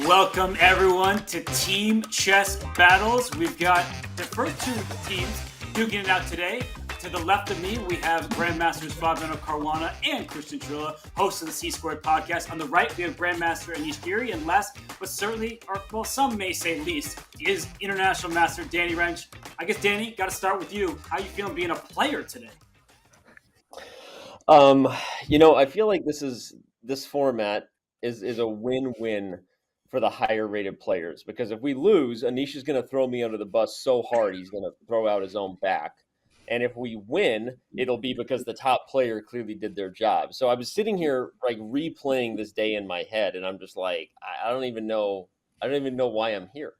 Welcome everyone to Team Chess Battles. We've got the first two teams duking it out today. To the left of me, we have Grandmasters Fabiano Caruana and Cristian, hosts of the C-Squared podcast. On the right, we have Grandmaster Anish Giri. And last, but certainly, or well, some may say least, is International Master Danny Wrench. I guess, Danny, got to start with you. How you feeling being a player today? I feel like this format is a win-win for the higher rated players, because if we lose, Anish is going to throw me under the bus so hard he's going to throw out his own back. And if we win, it'll be because the top player clearly did their job. So I was sitting here like replaying this day in my head, and I'm just like, I don't even know why I'm here.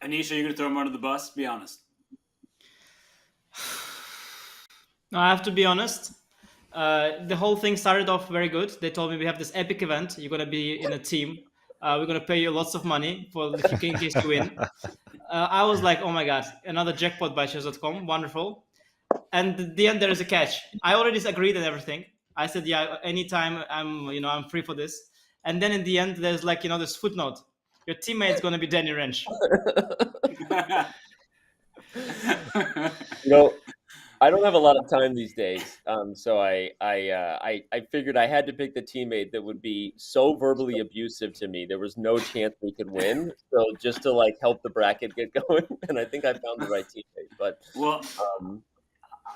Anish, are you going to throw him under the bus? Be honest. No, I have to be honest. The whole thing started off very good. They told me we have this epic event. You're going to be in a team. We're going to pay you lots of money in case you win. I was like, oh my God, another jackpot by Chess.com. Wonderful. And at the end, there is a catch. I already agreed and everything. I said, yeah, anytime I'm free for this. And then in the end, there's this footnote. Your teammate's going to be Danny Wrench. I don't have a lot of time these days, so I figured I had to pick the teammate that would be so verbally abusive to me there was no chance we could win. So just to help the bracket get going, and I think I found the right teammate. But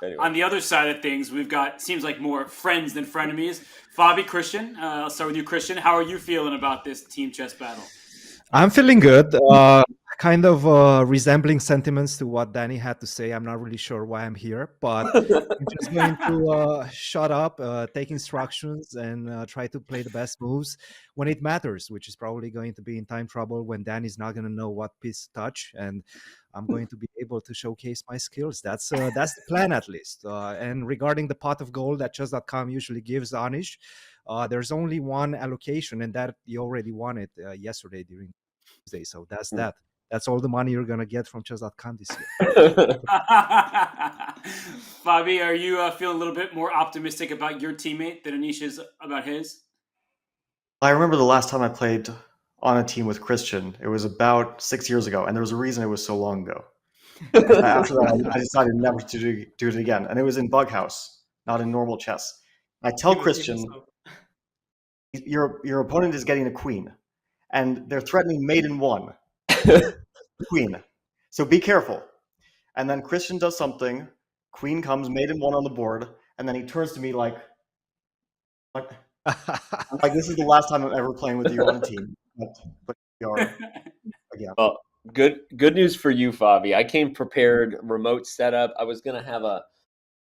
anyway. On the other side of things, we've got seems like more friends than frenemies. Fabi, Cristian, I'll start with you, Cristian. How are you feeling about this team chess battle? I'm feeling good. Kind of resembling sentiments to what Danny had to say. I'm not really sure why I'm here, but I'm just going to shut up, take instructions, and try to play the best moves when it matters, which is probably going to be in time trouble when Danny's not going to know what piece to touch, and I'm going to be able to showcase my skills. That's the plan, at least. And regarding the pot of gold that Chess.com usually gives Anish, there's only one allocation, and that you already won it yesterday during Tuesday. So that's that. That's all the money you're going to get from Chess.com this year. Fabi, are you feeling a little bit more optimistic about your teammate than Anish is about his? I remember the last time I played on a team with Cristian. It was about 6 years ago, and there was a reason it was so long ago. After that, I decided never to do it again. And it was in Bughouse, not in normal chess. I tell Cristian, your opponent is getting a queen, and they're threatening mate in one. Queen. So be careful. And then Cristian does something. Queen comes, mate in one on the board, and then he turns to me like this is the last time I'm ever playing with you on a team. But we are again. Well, good news for you, Fabi. I came prepared, remote setup. I was gonna have a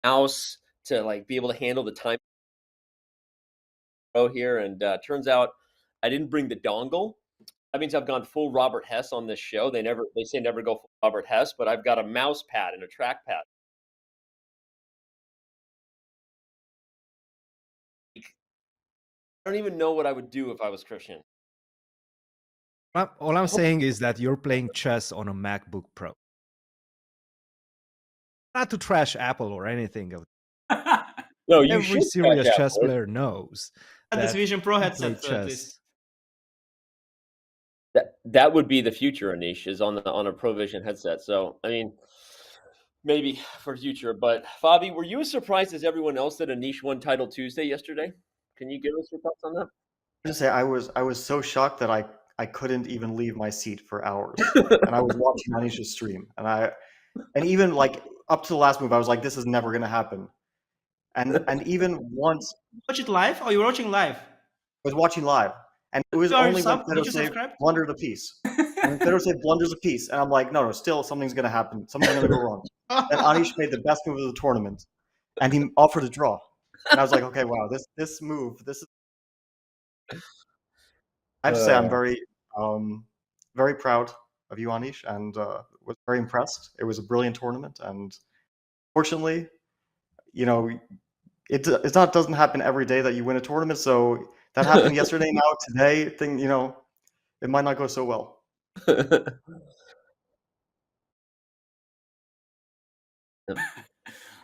mouse to be able to handle the time here, and turns out I didn't bring the dongle. That means I've gone full Robert Hess on this show. They say never go full Robert Hess, but I've got a mouse pad and a trackpad. I don't even know what I would do if I was Cristian. All I'm saying is that you're playing chess on a MacBook Pro. Not to trash Apple or anything. No, you Every serious chess player knows that this Vision Pro headset, chess. That would be the future, Anish, is on a ProVision headset. So, I mean, maybe for future. But, Fabi, were you as surprised as everyone else that Anish won Title Tuesday yesterday? Can you give us your thoughts on that? I just say I was so shocked that I couldn't even leave my seat for hours. And I was watching Anish's stream. And even up to the last move, I was like, this is never going to happen. And even once... Watch it live? Oh, you were watching live? I was watching live. And it was You are only when sub? Did you Fedosey subscribe? blundered a piece. When Fedosey blunders a piece, and I'm like, no, still something's going to happen. Something's going to go wrong. Then Anish made the best move of the tournament, and he offered a draw. And I was like, okay, wow, this move, this is. I have to say, I'm very proud of you, Anish, and was very impressed. It was a brilliant tournament, and fortunately, you know, doesn't happen every day that you win a tournament. So that happened yesterday. Now today, it might not go so well.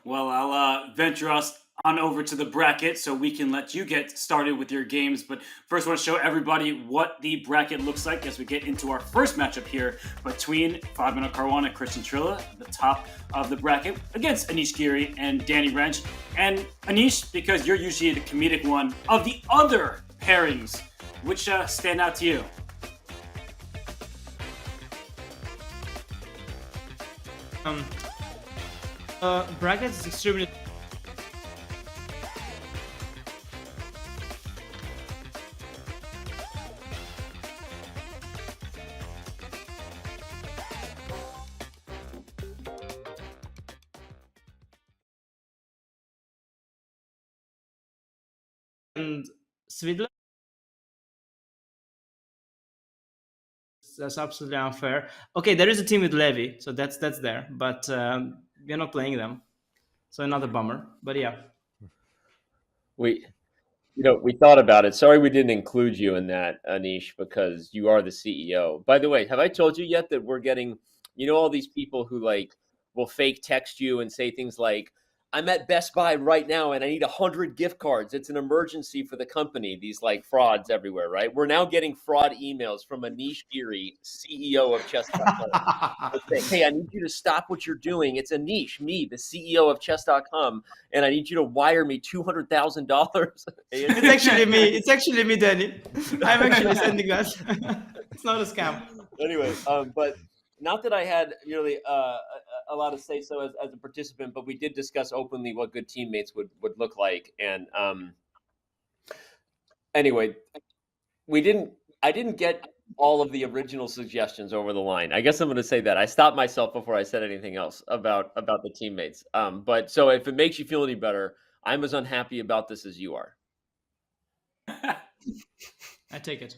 Well, I'll venture us on over to the bracket so we can let you get started with your games. But first, I want to show everybody what the bracket looks like as we get into our first matchup here between Fabiano Caruana and Cristian Trilla at the top of the bracket against Anish Giri and Danny Wrench. And Anish, because you're usually the comedic one of the other pairings, which stand out to you? Bracket is extremely. And Svidler. That's absolutely unfair. Okay, there is a team with Levy, so that's there, but we're not playing them, so another bummer. But yeah, We thought about it. Sorry we didn't include you in that, Anish, because you are the CEO. By the way, have I told you yet that we're getting, all these people who will fake text you and say things like, I'm at Best Buy right now and I need 100 gift cards. It's an emergency for the company. These frauds everywhere, right? We're now getting fraud emails from Anish Giri, CEO of Chess.com. Hey, I need you to stop what you're doing. It's Anish, me, the CEO of Chess.com, and I need you to wire me $200,000. it's actually me. It's actually me, Danny. I'm actually sending that. It's not a scam. Anyway, but not that I had really a lot of say so as a participant, but we did discuss openly what good teammates would look like. And anyway, I didn't get all of the original suggestions over the line. I guess I'm going to say that. I stopped myself before I said anything else about the teammates. But so if it makes you feel any better, I'm as unhappy about this as you are. I take it.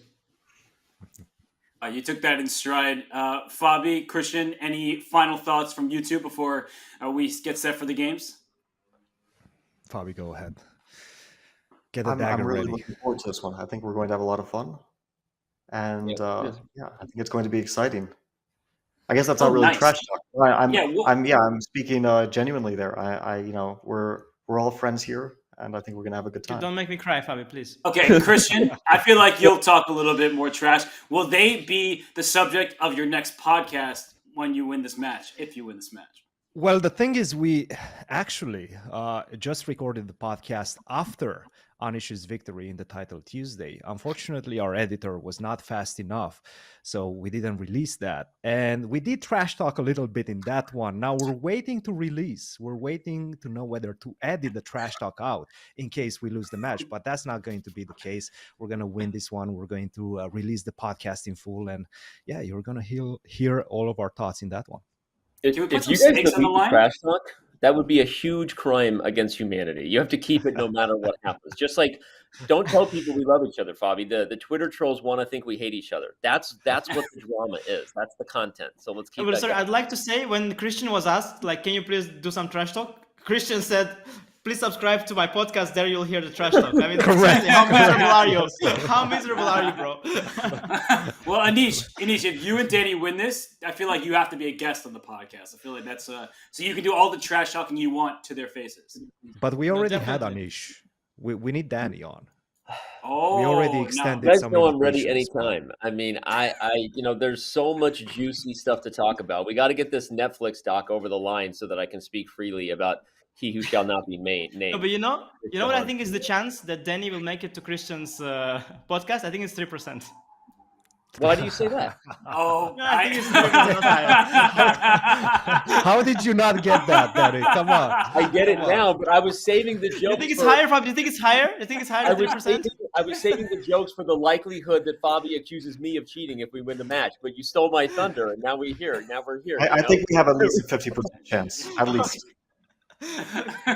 You took that in stride. Fabi, Cristian, any final thoughts from you two before we get set for the games? Fabi, go ahead. Get the I'm dagger really ready. looking forward to this one. I think we're going to have a lot of fun. And I think it's going to be exciting. I guess that's not really nice. trash talk. I'm speaking genuinely there. We're all friends here, and I think we're gonna have a good time. Don't make me cry, Fabi, please. Okay, Cristian, I feel like you'll talk a little bit more trash. Will they be the subject of your next podcast when you win this match, if you win this match? Well, the thing is, we actually just recorded the podcast after Anish's victory in the title Tuesday. Unfortunately, our editor was not fast enough, so we didn't release that. And we did trash talk a little bit in that one. Now we're waiting to release. We're waiting to know whether to edit the trash talk out in case we lose the match, but that's not going to be the case. We're going to win this one. We're going to release the podcast in full. And yeah, you're going to hear all of our thoughts in that one. Can we put If you some guys stakes on the delete the line? trash talk, that would be a huge crime against humanity. You have to keep it no matter what happens. Just don't tell people we love each other, Fabi. The Twitter trolls want to think we hate each other. That's what the drama is. That's the content. So let's keep that. Sorry, I'd like to say, when Cristian was asked, can you please do some trash talk? Cristian said, please subscribe to my podcast. There you'll hear the trash talk. I mean, Correct. How miserable are you? How miserable are you, bro? Well, Anish, if you and Danny win this, I feel like you have to be a guest on the podcast. I feel like that's so you can do all the trash talking you want to their faces. But we already had definitely. Anish. We need Danny on. Oh, We already no. extended You guys some know I'm ready invitations. anytime. I mean, I there's so much juicy stuff to talk about. We got to get this Netflix doc over the line so that I can speak freely about He Who Shall Not Be Named. No, but you know what I think is the chance that Danny will make it to Cristian's podcast? I think it's 3%. Why do you say that? Oh, I think it's 3%, not higher. How did you not get that, Danny? Come on. I get it now, but I was saving the joke. You think it's higher, Fab? Do you think it's higher? You think it's higher than 3%? I was saving the jokes for the likelihood that Fabi accuses me of cheating if we win the match, but you stole my thunder, and now we're here. I think we have at least a 50% chance. At least.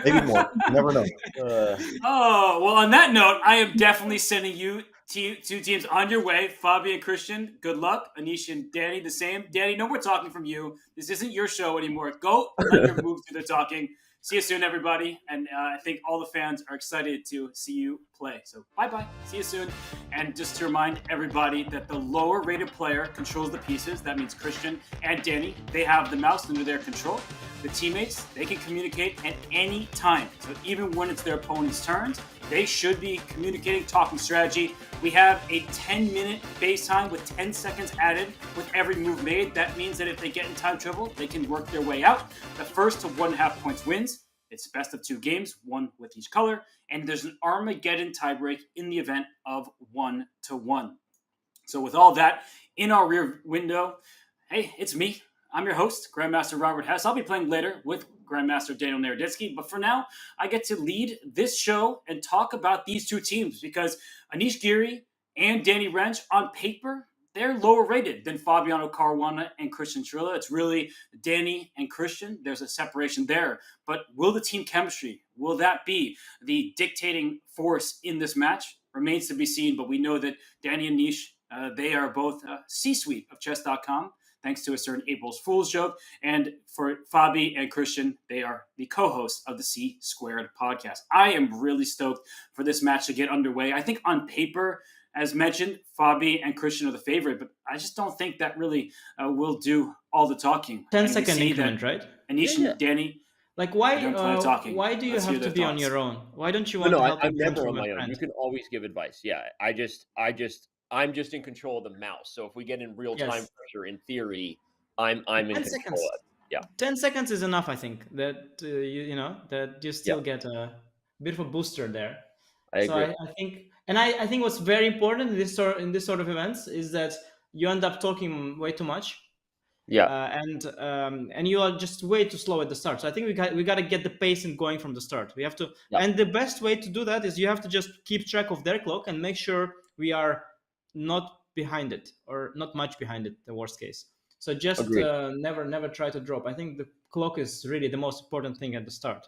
Maybe more. You never know. Oh, well, on that note, I am definitely sending you two teams on your way. Fabi and Christian, good luck. Anish and Danny, the same. Danny, no more talking from you. This isn't your show anymore. Go let your moves do the talking. See you soon, everybody. And I think all the fans are excited to see you play. So bye-bye. See you soon. And just to remind everybody that the lower-rated player controls the pieces. That means Christian and Danny. They have the mouse under their control. The teammates, they can communicate at any time. So even when it's their opponent's turns, they should be communicating, talking strategy. We have a 10-minute base time with 10 seconds added with every move made. That means that if they get in time trouble, they can work their way out. The first to 1.5 points wins. It's best of 2 games, 1 with each color. And there's an Armageddon tiebreak in the event of 1-1. So with all that in our rear window, hey, it's me. I'm your host, Grandmaster Robert Hess. I'll be playing later with Grandmaster Daniel Naroditsky. But for now, I get to lead this show and talk about these 2 teams because Anish Giri and Danny Wrench, on paper, they're lower rated than Fabiano Caruana and Cristian Trilla. It's really Danny and Christian. There's a separation there. But will the team chemistry, will that be the dictating force in this match? Remains to be seen, but we know that Danny and Anish, they are both C-suite of Chess.com. Thanks to a certain April's Fool's joke. And for Fabi and Christian, they are the co-hosts of the C Squared podcast. I am really stoked for this match to get underway. I think on paper, as mentioned, Fabi and Christian are the favorite, but I just don't think that really will do all the talking. 10-second increment, right? Anish and Danny, like why do you Let's hear have to their be on thoughts. your own? Why don't you want No, to help I'm your never on friend? my own. You can always give advice. Yeah, I'm just in control of the mouse. So if we get in real time Yes. pressure, in theory, I'm in 10 control. seconds. Yeah. 10 seconds is enough, I think. That that you still get a bit of a booster there. I So agree. I think, and I think what's very important in this sort of events is that you end up talking way too much. Yeah. And you are just way too slow at the start. So I think we got to get the pacing going from the start. We have to, and the best way to do that is you have to just keep track of their clock and make sure we are not behind it or not much behind it. The worst case. So just never try to drop. I think the clock is really the most important thing at the start.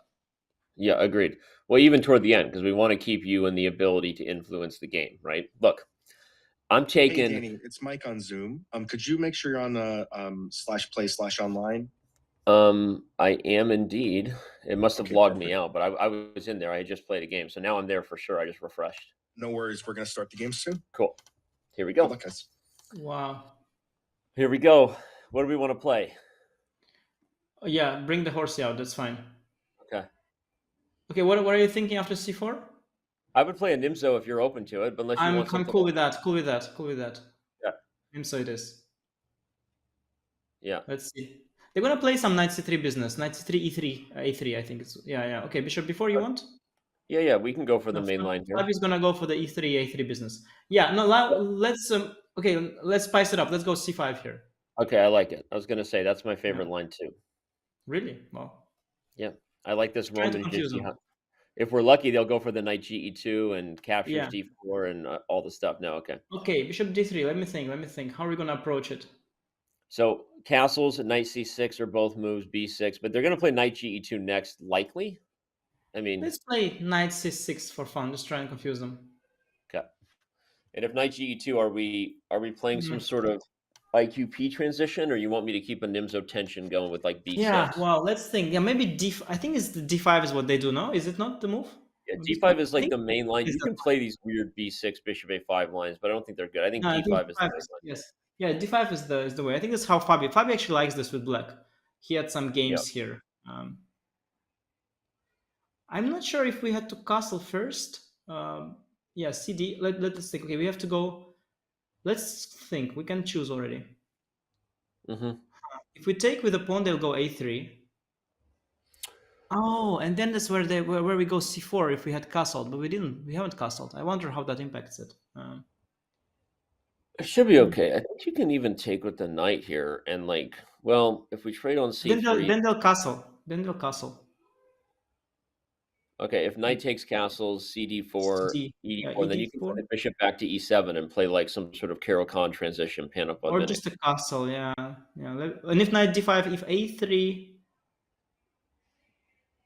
Yeah, agreed. Well, even toward the end, because we want to keep you in the ability to influence the game, right? Look, I'm taking. Hey, Danny, it's Mike on Zoom. Could you make sure you're on the /play/online? I am indeed. It must have logged me out, but I was in there. I had just played a game, so now I'm there for sure. I just refreshed. No worries. We're gonna start the game soon. Cool. Here we go. Good luck, guys. Wow. Here we go. What do we want to play? Oh, yeah, bring the horsey out. That's fine. Okay. Okay, what are you thinking after c4? I would play a Nimzo if you're open to it, but unless you I'm want something cool with that. Cool with that. Yeah. Nimzo it is. Yeah. Let's see. They're gonna play some knight c3 business. Knight c3, e3, a3. I think it's yeah. Okay, bishop before you want. Yeah. We can go for the main line here. Fabi's gonna go for the e3, a3 business. Yeah. No. Let's let's spice it up. Let's go c5 here. Okay, I like it. I was gonna say that's my favorite line too. Really? Well. Yeah, I like this Trying to Roman confuse Gigi. them. If we're lucky, they'll go for the knight ge2 and captures Yeah. d4 and all the stuff. No, okay. Okay, bishop d3. Let me think. How are we gonna approach it? So castles and knight c6 are both moves, b6, but they're going to play knight ge2 next, likely. I mean, Let's play knight c6 for fun. Just try and confuse them. okay. And if knight ge2, are we playing some sort of IQP transition, or you want me to keep a Nimzo tension going with like b6? Yeah. Well, let's think. Yeah, maybe I think it's the d5 is what they do. No, is it not the move? Yeah, d5 is like the main line. You can play these weird b6, bishop a5 lines, but I don't think they're good. I think d5 is the main line. Yes. Yeah, d5 is the way. I think that's how Fabi actually likes this with black. He had some games here. I'm not sure if we had to castle first. Yeah, cd. Let's think. Okay, we have to go. Let's think. We can choose already. Mm-hmm. If we take with a pawn, they'll go a3. Oh, and then that's where we go c4 if we had castled, but we haven't castled. I wonder how that impacts it. It should be okay. I think you can even take with the knight here, and like, well, if we trade on c3, then they'll castle. Okay, if knight takes castles, CD4, CD. ED4, Yeah, then you can ED4. play bishop back to E7 and play like some sort of Caro-Kann transition, pan up on Or many. just a castle, yeah. And if knight d5, if a3,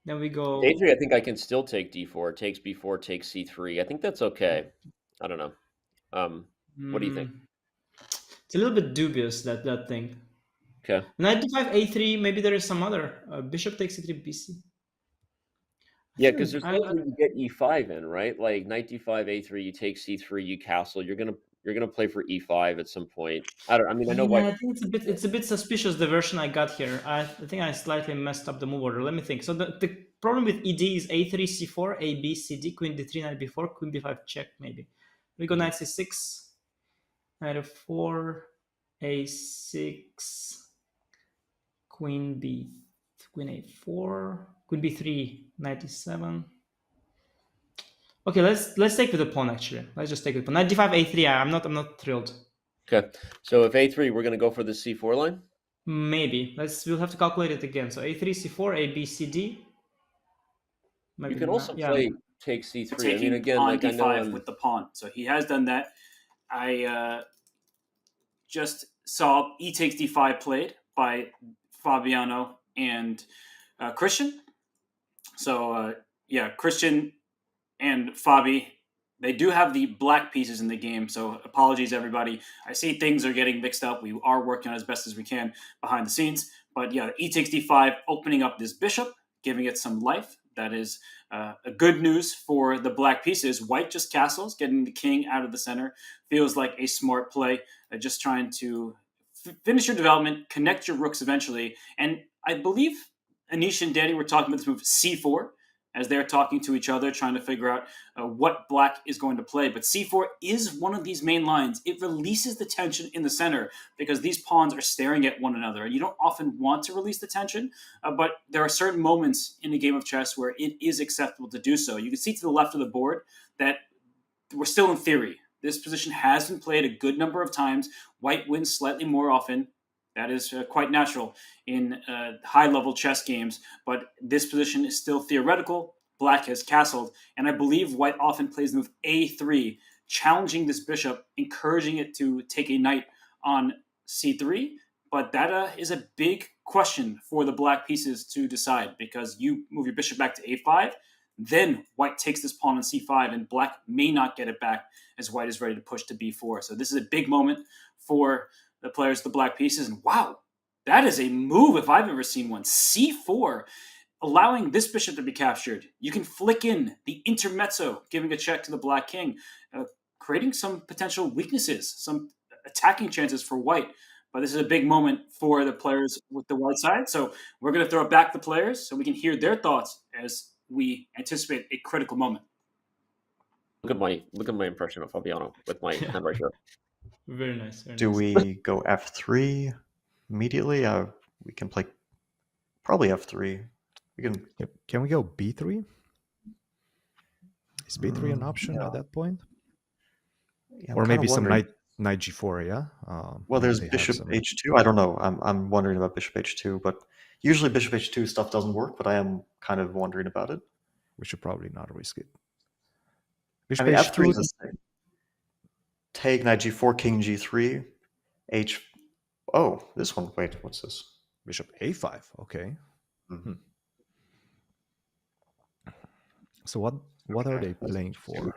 then we go. A3, I think I can still take D4. Takes B4, takes C3. I think that's okay. I don't know. What do you think? It's a little bit dubious, that thing. Okay. Knight d5, a3. Maybe there is some other. Bishop takes e3, bc. Yeah, because there's no way you get E5 in, right? Like knight D5, A3, you take C3, you castle. You're gonna play for E5 at some point. I know Yeah, why. I think it's a bit suspicious, the version I got here. I think I slightly messed up the move order. Let me think. So the problem with ED is a3, c4, a b, c d, queen d3, knight b4, queen b5 check. Maybe we go knight c6, knight f4, a6, queen a4, queen b3, knight e7. Okay, let's take with the pawn actually. Let's just take with the pawn. Knight d5, a3. I'm not thrilled. Okay, so if A3, we're gonna go for the C4 line. Maybe. We'll have to calculate it again. So a3, c4, a b, c d. Maybe You can also yeah. play take C3. Taking Again, on like I know d5 with the pawn. So he has done that. I just saw e takes d5 played by Fabiano and Cristian. So yeah, Cristian and Fabi, they do have the black pieces in the game. So apologies, everybody. I see things are getting mixed up. We are working on as best as we can behind the scenes. But yeah, e takes d5, opening up this bishop, giving it some life. That is a good news for the black pieces. White just castles, getting the king out of the center. Feels like a smart play. Just trying to finish your development, connect your rooks eventually. And I believe Anish and Danny were talking about this move c4 as they're talking to each other, trying to figure out what black is going to play. But c4 is one of these main lines. It releases the tension in the center because these pawns are staring at one another. And you don't often want to release the tension, but there are certain moments in a game of chess where it is acceptable to do so. You can see to the left of the board that we're still in theory. This position has been played a good number of times. White wins slightly more often. That is quite natural in high-level chess games, but this position is still theoretical. Black has castled, and I believe White often plays the move a3, challenging this bishop, encouraging it to take a knight on c3, but that is a big question for the black pieces to decide, because you move your bishop back to a5, then White takes this pawn on c5, and Black may not get it back as White is ready to push to b4. So this is a big moment for the players, the black pieces. And wow, that is a move if I've ever seen one. c4, allowing this bishop to be captured. You can flick in the intermezzo, giving a check to the black king, creating some potential weaknesses, some attacking chances for White. But this is a big moment for the players with the white side. So we're going to throw it back to the players so we can hear their thoughts as we anticipate a critical moment. Look at my impression of Fabiano with my hand right here. Very nice. Do we go f3 immediately? We can play probably f3. We can. Can we go b3? Is b3 an option at that point? Yeah, or maybe some knight g4, yeah? Well, there's bishop h2. I don't know. I'm wondering about bishop h2, but usually bishop h2 stuff doesn't work, but I am kind of wondering about it. We should probably not risk it. Bishop f3 is the same. Take knight g4, king g3, h. Oh, this one. Wait, what's this? Bishop a5. Okay. Mm-hmm. So what are they playing for?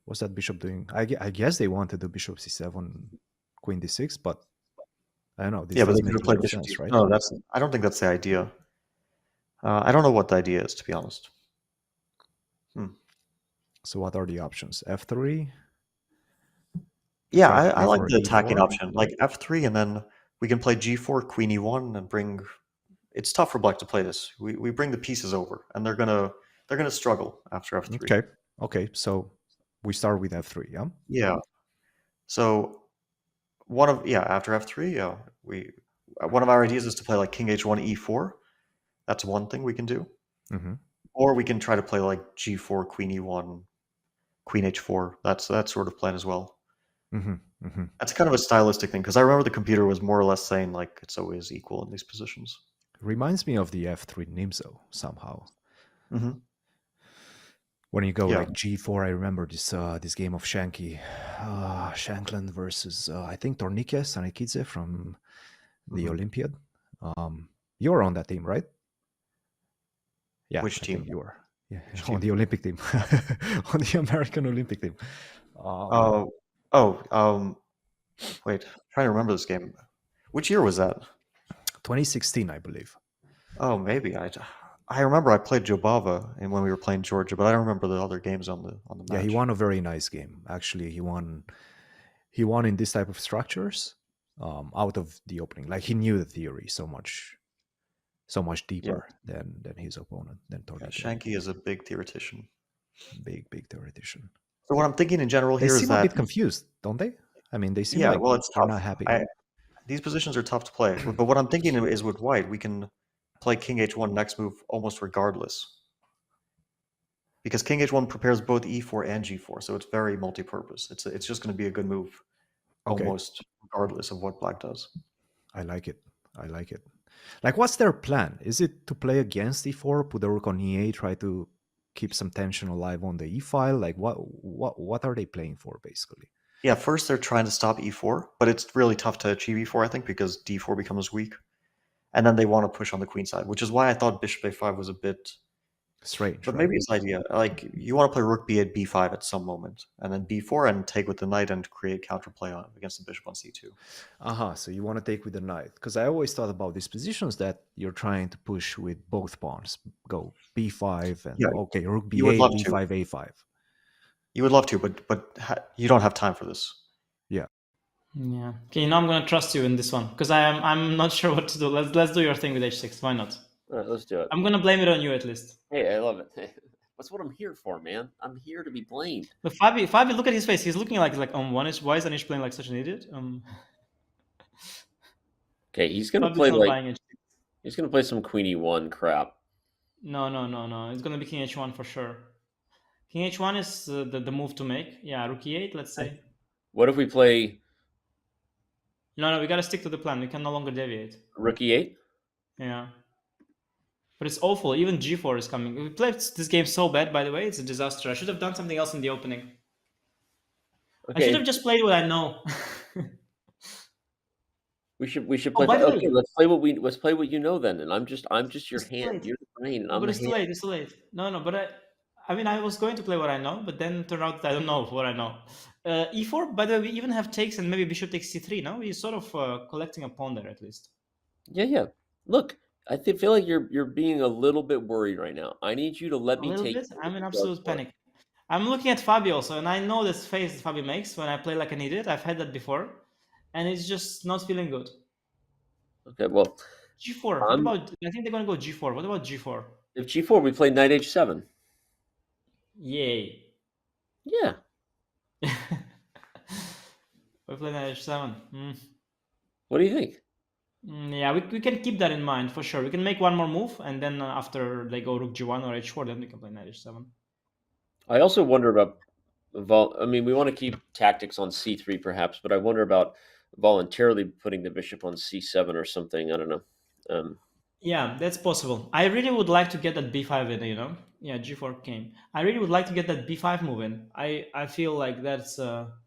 What's that bishop doing? I guess they wanted the bishop c7, queen d6, but I don't know. This but they could have played bishop sense, right? No, I don't think that's the idea. I don't know what the idea is, to be honest. So what are the options? f3? Yeah, I like the e4. attacking option, like f3, and then we can play g4, queen e1, and bring. It's tough for black to play this. We bring the pieces over, and they're gonna struggle after f3. Okay. So we start with f3, yeah. Yeah. So after f3, one of our ideas is to play like king h1, e4. That's one thing we can do. Mm-hmm. Or we can try to play like g4, queen e1, queen h4. That's that sort of plan as well. Mm-hmm. Mm-hmm. That's kind of a stylistic thing, because I remember the computer was more or less saying like it's always equal in these positions. Reminds me of the f3 Nimzo somehow. Mm-hmm. When you go Yeah. like G4, I remember this game of Shankland versus I think Tornike Sanikidze from the Mhm. Olympiad. You were on that team, right? Yeah, Which I team? think you were. Yeah, Which on team? the Olympic team, on the American Olympic team. Wait, I'm trying to remember this game. Which year was that? 2016, I believe. Oh, maybe I remember I played Jobava and when we were playing Georgia, but I don't remember the other games on the match. Yeah, he won a very nice game. Actually, he won in this type of structures out of the opening. Like he knew the theory so much deeper than his opponent, than Yeah, Tornike. Shanky is a big theoretician. Big theoretician. So what I'm thinking in general They here is seem a that bit confused, don't they? I mean, they seem like well, it's they're tough. not happy. These positions are tough to play, but what I'm thinking is with White, we can play King H1 next move almost regardless, because King H1 prepares both E4 and G4, so it's very multi-purpose. It's just going to be a good move, Okay. almost regardless of what Black does. I like it. Like, what's their plan? Is it to play against E4, put the rook on E8, try to keep some tension alive on the E file? Like, what are they playing for, basically? Yeah, first they're trying to stop E4, but it's really tough to achieve E4, I think, because D4 becomes weak. And then they want to push on the queen side, which is why I thought bishop A5 was a bit strange. But right? maybe it's the idea. Like, you want to play rook B8, B5 at some moment, and then B4 and take with the knight and create counterplay against the bishop on C2. So you want to take with the knight. Because I always thought about these positions that you're trying to push with both pawns. Go B5 and, okay, rook you would B8, love to. B5, A5. You would love to, but you don't have time for this. Yeah. Yeah. Okay, now I'm gonna trust you in this one because I'm not sure what to do. Let's do your thing with H6. Why not? All right, let's do it. I'm gonna blame it on you at least. Hey, I love it. That's what I'm here for, man. I'm here to be blamed. But Fabi, look at his face. He's looking like why is Anish playing like such an idiot? Okay, he's gonna Fabi's play not like buying it. he's gonna play some Queen E1 crap. No. It's gonna be King H1 for sure. King H1 is the move to make. Yeah, rook E8. Let's say. What if we play No, we gotta stick to the plan. We can no longer deviate. rook E8? Yeah. But it's awful. Even G4 is coming. We played this game so bad, by the way. It's a disaster. I should have done something else in the opening. Okay. I should have just played what I know. We should play. by the way- Okay, let's play what you know then. And I'm just your hand. You're the brain. And I'm But the it's too hand. late. It's too late. No. But I mean, I was going to play what I know, but then it turned out that I don't know what I know. E4. By the way, we even have takes and maybe bishop takes C3. No, we're sort of collecting a pawn there at least. Yeah. Look, I feel like you're being a little bit worried right now. I need you to let me take. I'm in absolute panic. I'm looking at Fabio also, and I know this face that Fabio makes when I play like an idiot. I've had that before, and it's just not feeling good. Okay, well, G4. What about? I think they're gonna go G4. What about G4? If G4, we play knight H7. Yay. Yeah. We play knight H7. What do you think? Yeah, we can keep that in mind for sure. We can make one more move, and then after they go rook G1 or H4, then we can play knight H7. I also wonder about I mean, we want to keep tactics on C3 perhaps, but I wonder about voluntarily putting the bishop on C7 or something. I don't know. Yeah, that's possible. I really would like to get that B5 in, Yeah, G4 came. I really would like to get that B5 move in. I feel like that's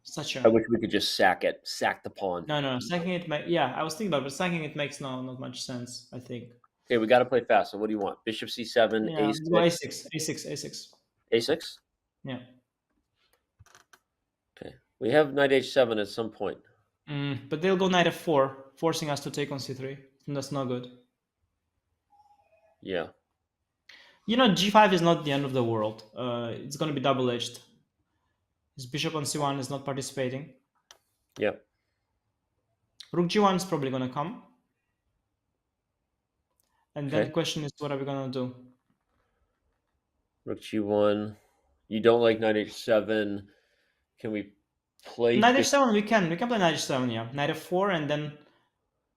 such a... I wish we could just sack the pawn. No. Sacking it, I was thinking about it, but sacking it makes not much sense, I think. Okay, we got to play fast. So what do you want? Bishop C7, Yeah, A6? A6. A6? Yeah. Okay. We have knight H7 at some point. But they'll go knight F4, forcing us to take on C3. And that's not good. Yeah. G5 is not the end of the world. It's going to be double-edged. His bishop on C1 is not participating. Yeah. Rook G1 is probably going to come. And then the question is, what are we going to do? Rook G1. You don't like knight H7. Can we play... Knight H7, we can play knight H7, yeah. Knight F4, and then...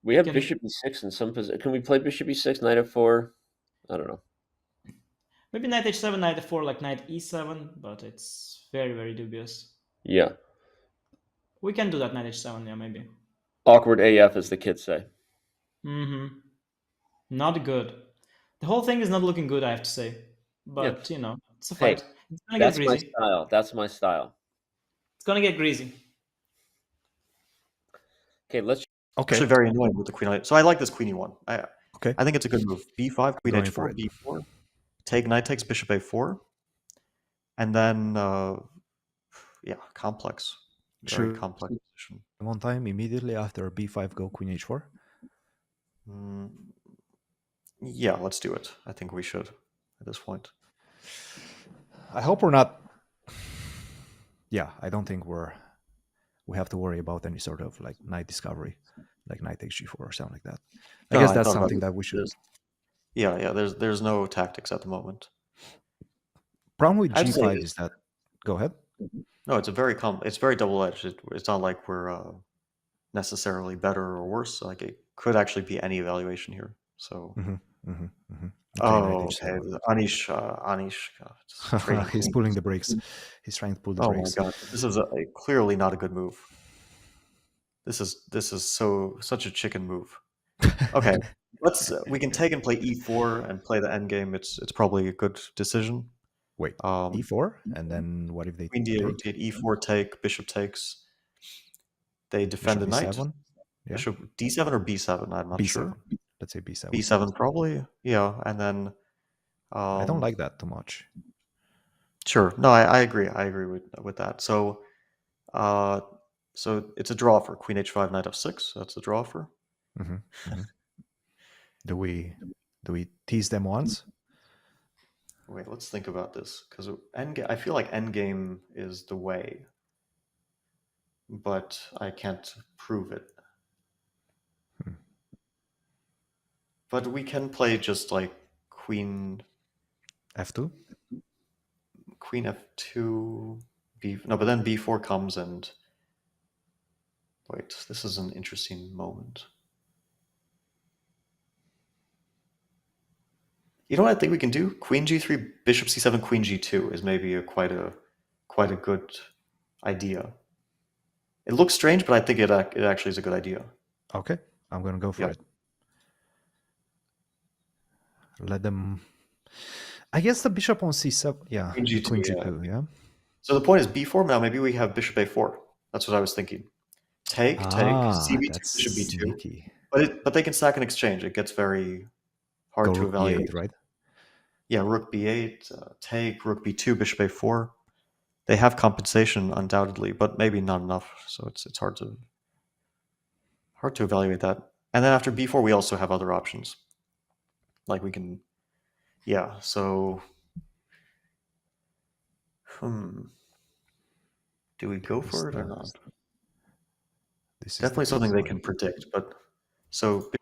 We have bishop E6 in some position. Can we play bishop E6, knight F4? I don't know. Maybe knight H7, knight F4, like knight E7, but it's very, very dubious. Yeah. We can do that knight H7, yeah, maybe. Awkward AF, as the kids say. Not good. The whole thing is not looking good, I have to say. But, It's a Hey, fight. It's gonna get that's my greasy. style. That's my style. It's gonna get greasy. Okay, let's. Okay. Actually, very annoying with the queen. So I like this queen e1. Okay. I think it's a good move. B5, queen Going for h4, it. b4, take knight takes bishop a4, and then yeah, complex, very Should complex position. one time immediately after b5 go queen h4. Yeah, let's do it. I think we should at this point. I hope we're not. Yeah, I don't think we have to worry about any sort of like knight discovery, like knight takes g4 or something like that. I No, guess I that's thought about something it. that we should. Yeah. There's no tactics at the moment. Problem with I'd say g5 is that. Go ahead. No, it's it's very double-edged. It's not like we're necessarily better or worse. Like it could actually be any evaluation here. So. Oh, okay. Anish. God, He's pulling the brakes. He's trying to pull the Oh brakes. my god, this is clearly not a good move. This is such a chicken move. Okay, we can take and play e4 and play the endgame. It's probably a good decision. Wait, Um, e4, and then what if they Queen d8 take? rotate, e4 take, bishop takes. They defend the Bishop knight. b7? Yeah. Bishop d7 or b7? I'm not b7. sure. Let's say b7. b7 probably. Yeah, and then. I don't like that too much. Sure. No, I agree. I agree with that. So, so it's a draw for queen h5, knight f6. That's a draw for. Do we tease them once? Wait, let's think about this because I feel like endgame is the way, but I can't prove it. But we can play just like queen f2, queen f2, no, but then b4 comes and wait. This is an interesting moment. You know what I think we can do? Queen g3, bishop c7, queen g2 is maybe quite a good idea. It looks strange, but I think it actually is a good idea. Okay, I'm gonna go for it. Let them. I guess the bishop on c7. Yeah, Queen g2, yeah. So the point is b4 now. Maybe we have bishop a4. That's what I was thinking. Take cb2, that's bishop b2. sneaky. But they can stack and exchange. It gets very hard to rook evaluate. b8, right? Yeah, rook b8, take rook b2, bishop a4. They have compensation undoubtedly, but maybe not enough. So it's hard to evaluate that. And then after b4, we also have other options. Like we can, yeah. So, do we go for it or not? This is definitely something they can predict. But so.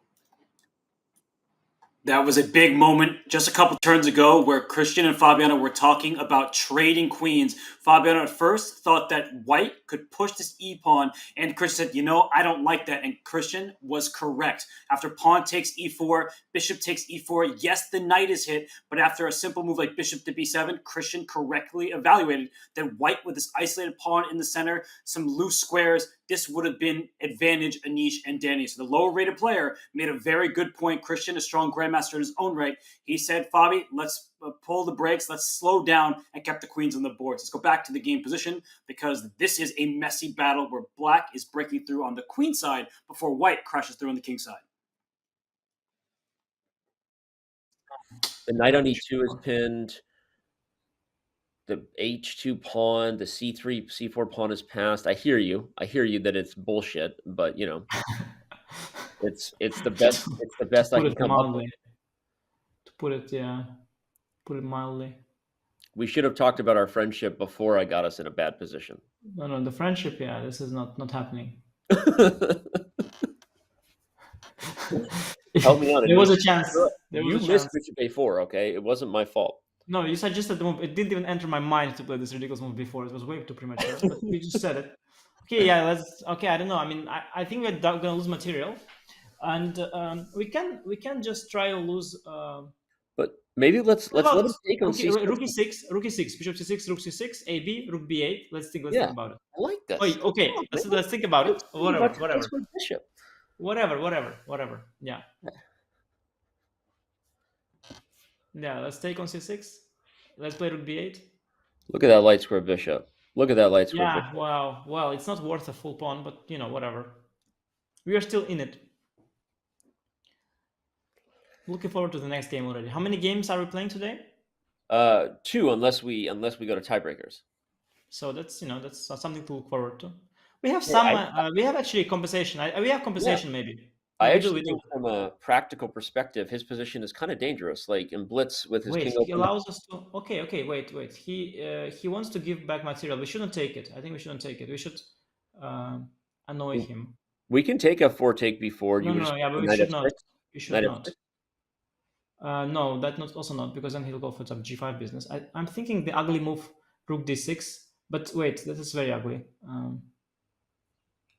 That was a big moment just a couple turns ago where Cristian and Fabiano were talking about trading queens. Fabiano at first thought that white could push this e-pawn, and Cristian said, I don't like that. And Cristian was correct. After pawn takes e4, bishop takes e4, yes, the knight is hit, but after a simple move like bishop to b7, Cristian correctly evaluated that white with this isolated pawn in the center, some loose squares, this would have been advantage Anish and Danny. So the lower rated player made a very good point. Cristian, a strong grandmaster in his own right. He said, Fabi, let's pull the brakes. Let's slow down, and kept the queens on the board. So let's go back to the game position because this is a messy battle where black is breaking through on the queen side before white crashes through on the king side. The knight on e2 is pinned. The h2 pawn, the c3, c4 pawn is passed. I hear you that it's bullshit, but it's the best. It's the best I can come up with. To put it mildly. We should have talked about our friendship before I got us in a bad position. No, the friendship. Yeah, this is not happening. Help me out. There was a chance. You missed bishop a4. Okay, it wasn't my fault. No, you suggested the move. It didn't even enter my mind to play this ridiculous move before. It was way too premature. But you just said it. Okay, yeah, okay, I don't know. I mean, I think we're gonna lose material, and we can just try to lose. But maybe let's let it take on c6. Rook e6, bishop c6, rook c6, ab, rook b8. Let's think about it. I like this. Oh, okay, let's think about it. Whatever. Bishop. Whatever. Yeah. Yeah, let's take on c6. Let's play rook b8. Look at that light square bishop. Look at that light square Yeah, bishop. wow. Well, it's not worth a full pawn, but whatever. We are still in it. Looking forward to the next game already. How many games are we playing today? 2, unless we go to tiebreakers. So that's something to look forward to. We have some. We have actually compensation. We have compensation maybe. I We actually do. think from a practical perspective, his position is kind of dangerous. Like in blitz with his Wait, king he open. allows us to. Okay. Wait. He wants to give back material. We shouldn't take it. I think we shouldn't take it. We should annoy him. We can take f4 take b4. No. Yeah, but we knight should f6, not. We should knight not. f6. No, that not also not, because then he'll go for some g5 business. I'm thinking the ugly move, rook d6. But wait, this is very ugly.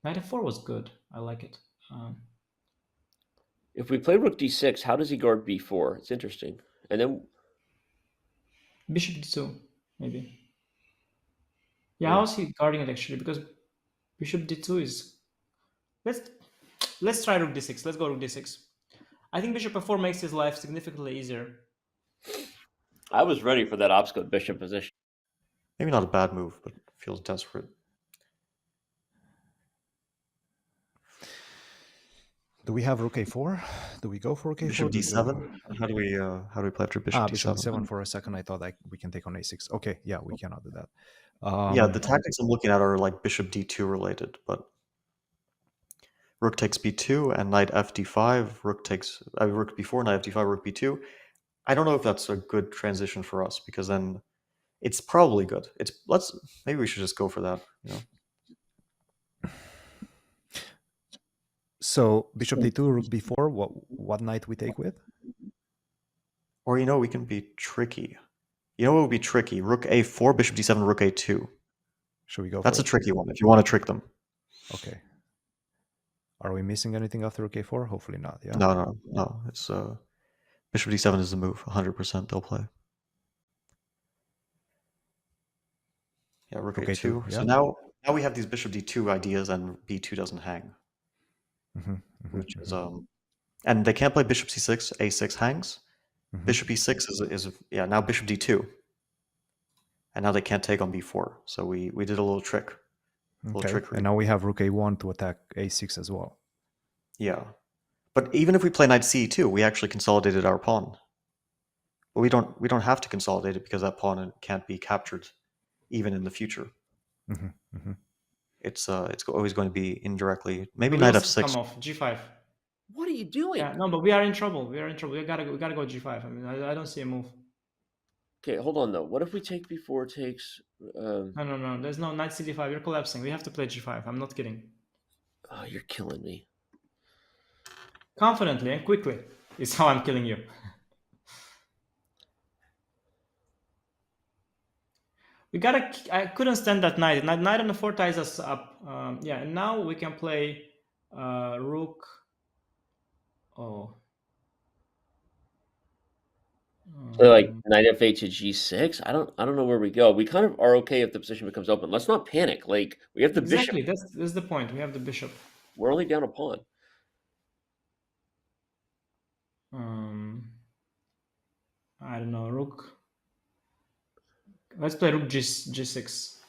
Knight f4 was good. I like it. If we play rook d6, how does he guard b4? It's interesting. And then Bishop d2, maybe. Yeah, how is he guarding it actually? Because bishop d2 is... Let's try rook d6. Let's go rook d6. I think bishop f4 makes his life significantly easier. I was ready for that obstacle bishop position. Maybe not a bad move, but feels desperate. Do we have rook a4? Do we go for rook a4? Bishop d7. How do we play after bishop d7? Bishop d7 for a second. I thought we can take on a6. Okay, yeah, we cannot do that. Yeah, the tactics I'm looking at are like bishop d2 related, but rook takes b2 and knight f d5. Rook b4, knight f d5, rook b2. I don't know if that's a good transition for us, because then it's probably good. Maybe we should just go for that. So bishop d2, rook b4. What knight we take with? Or we can be tricky. What would be tricky? Rook a4, bishop d7, rook a2. Should we go? That's a tricky one if you want to trick them. Okay. Are we missing anything after rook a4? Hopefully not. Yeah. No. It's bishop d7 is the move. 100% they'll play. Yeah, rook a2. Yeah. So now we have these bishop d2 ideas, and b2 doesn't hang. Which is and they can't play bishop c6, a6 hangs. Bishop e6 is now bishop d2, and now they can't take on b4. So we did a little trick, trickery. And now we have rook a1 to attack a6 as well. Yeah, but even if we play knight c2, we actually consolidated our pawn. But we don't have to consolidate it, because that pawn can't be captured, even in the future. It's always going to be indirectly. Maybe knight f6. Come off g5. What are you doing? Yeah, no, but we are in trouble. We gotta go g5. I mean, I don't see a move. Okay, hold on though. What if we take b4 takes? No. There's no knight cd5. You're collapsing. We have to play g5. I'm not kidding. Oh, you're killing me. Confidently and quickly is how I'm killing you. I couldn't stand that knight. Knight on the 4 ties us up. Yeah, and now we can play rook. Oh. So like knight f8 to g6. I don't know where we go. We kind of are okay if the position becomes open. Let's not panic. Like we have the exactly. bishop. That's the point. We have the bishop. We're only down a pawn. I don't know. Rook. Let's play rook g6.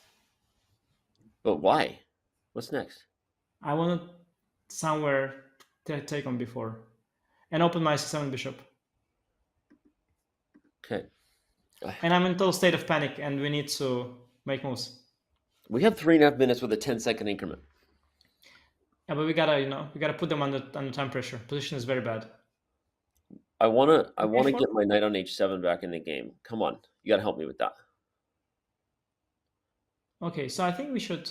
But why? What's next? I want to somewhere to take on b4 and open my c7 bishop. Okay. And I'm in total state of panic, and we need to make moves. We have 3.5 minutes with a 10-second increment. Yeah, but we gotta put them under time pressure. Position is very bad. I wanna get my knight on h7 back in the game. Come on, you gotta help me with that. Okay, so I think we should.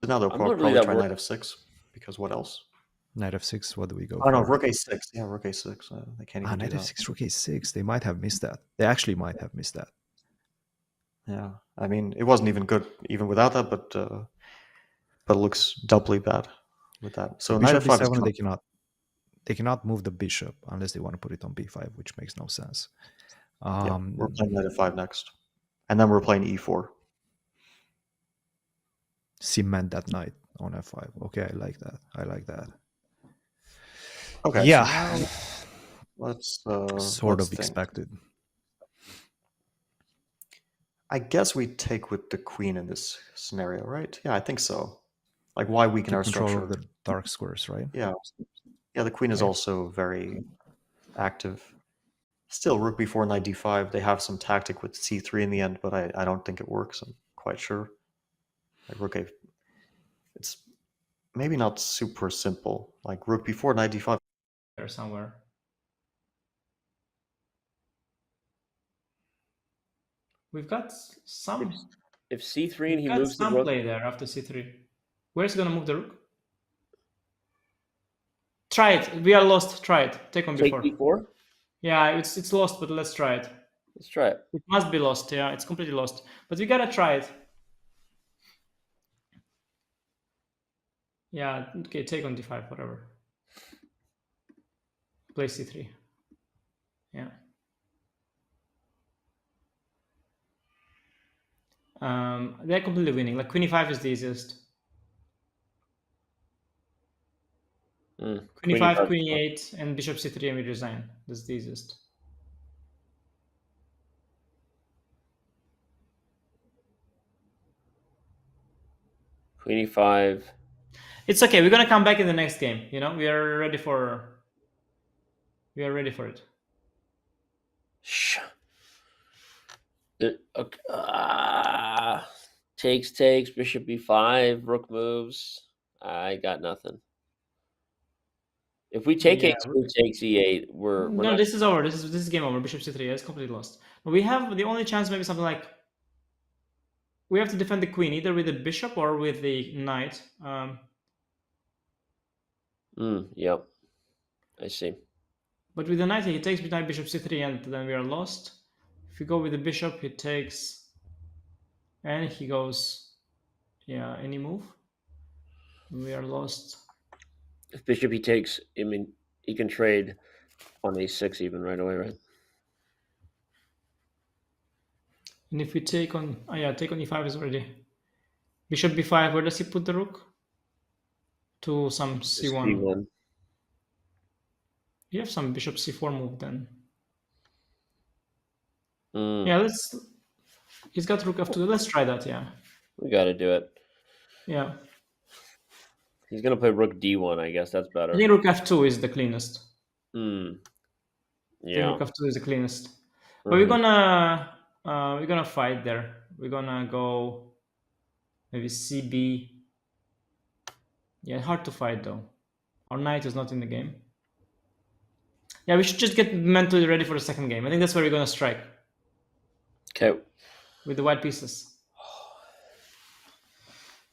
Now they'll probably try knight f6, because what else? Knight f6. What do we go? Oh no, rook a6. Yeah, rook a6. They can't even do knight that. f6, rook a6. They might have missed that. They actually might have missed that. Yeah, I mean, it wasn't even good even without that, but it looks doubly bad with that. So knight f5 b7, they cannot move the bishop unless they want to put it on b5, which makes no sense. We're playing knight f5 next, and then we're playing e4. Cement that knight on f5. Okay, I like that. Okay. Yeah. Let's Sort let's of think. expected. I guess we take with the queen in this scenario, right? Yeah, I think so. Like, why weaken Keep our control structure? of the dark squares, right? Yeah, yeah. The queen is Okay. also very active. Still, rook b4, knight d5. They have some tactic with c3 in the end, but I don't think it works. I'm quite sure. Like rook a, it's maybe not super simple. Like rook b4, knight d5. There somewhere. We've got some. If c3 and We've he got moves the some rook, play there after c3. Where's he gonna move the rook? Try it. We are lost. Try it. Take on take b4. b4. Yeah, it's lost, but let's try it. Let's try it. It must be lost. Yeah, it's completely lost. But we gotta try it. Yeah. Okay. Take on d5. Whatever. Play c3. Yeah. They're completely winning. Like queen e5 is the easiest. Queen e5, queen e8, and bishop c3, and we resign. That's the easiest. Queen e5. It's okay. We're gonna come back in the next game. You know, we are ready for. We are ready for it. Takes, bishop b5, rook moves. I got nothing. If we take Yeah, h2 takes e8, we're no. not. This is over. This is game over. Bishop c3. Yeah, it's completely lost. But we have the only chance, maybe something like. We have to defend the queen either with the bishop or with the knight. Yep. I see. But with the knight, he takes knight bishop c3, and then we are lost. If we go with the bishop, he takes, and he goes, yeah, any move. We are lost. If bishop he takes, I mean, he can trade on a6 even right away, right? And if we take on, take on e5 is already. Bishop b5, where does he put the rook? To some c1. C1. You have some bishop c4 move then. Mm, Yeah, he's got rook f2. Let's try that, yeah. we got to do it. Yeah. He's going to play rook d1, I guess. That's I better. think rook f2 is the cleanest. Yeah. I think rook f2 is the cleanest. But Mhm. we're gonna fight there. We're gonna go maybe cb. Yeah, hard to fight though. Our knight is not in the game. Yeah, we should just get mentally ready for the second game. I think that's where we're gonna strike. Okay. With the white pieces.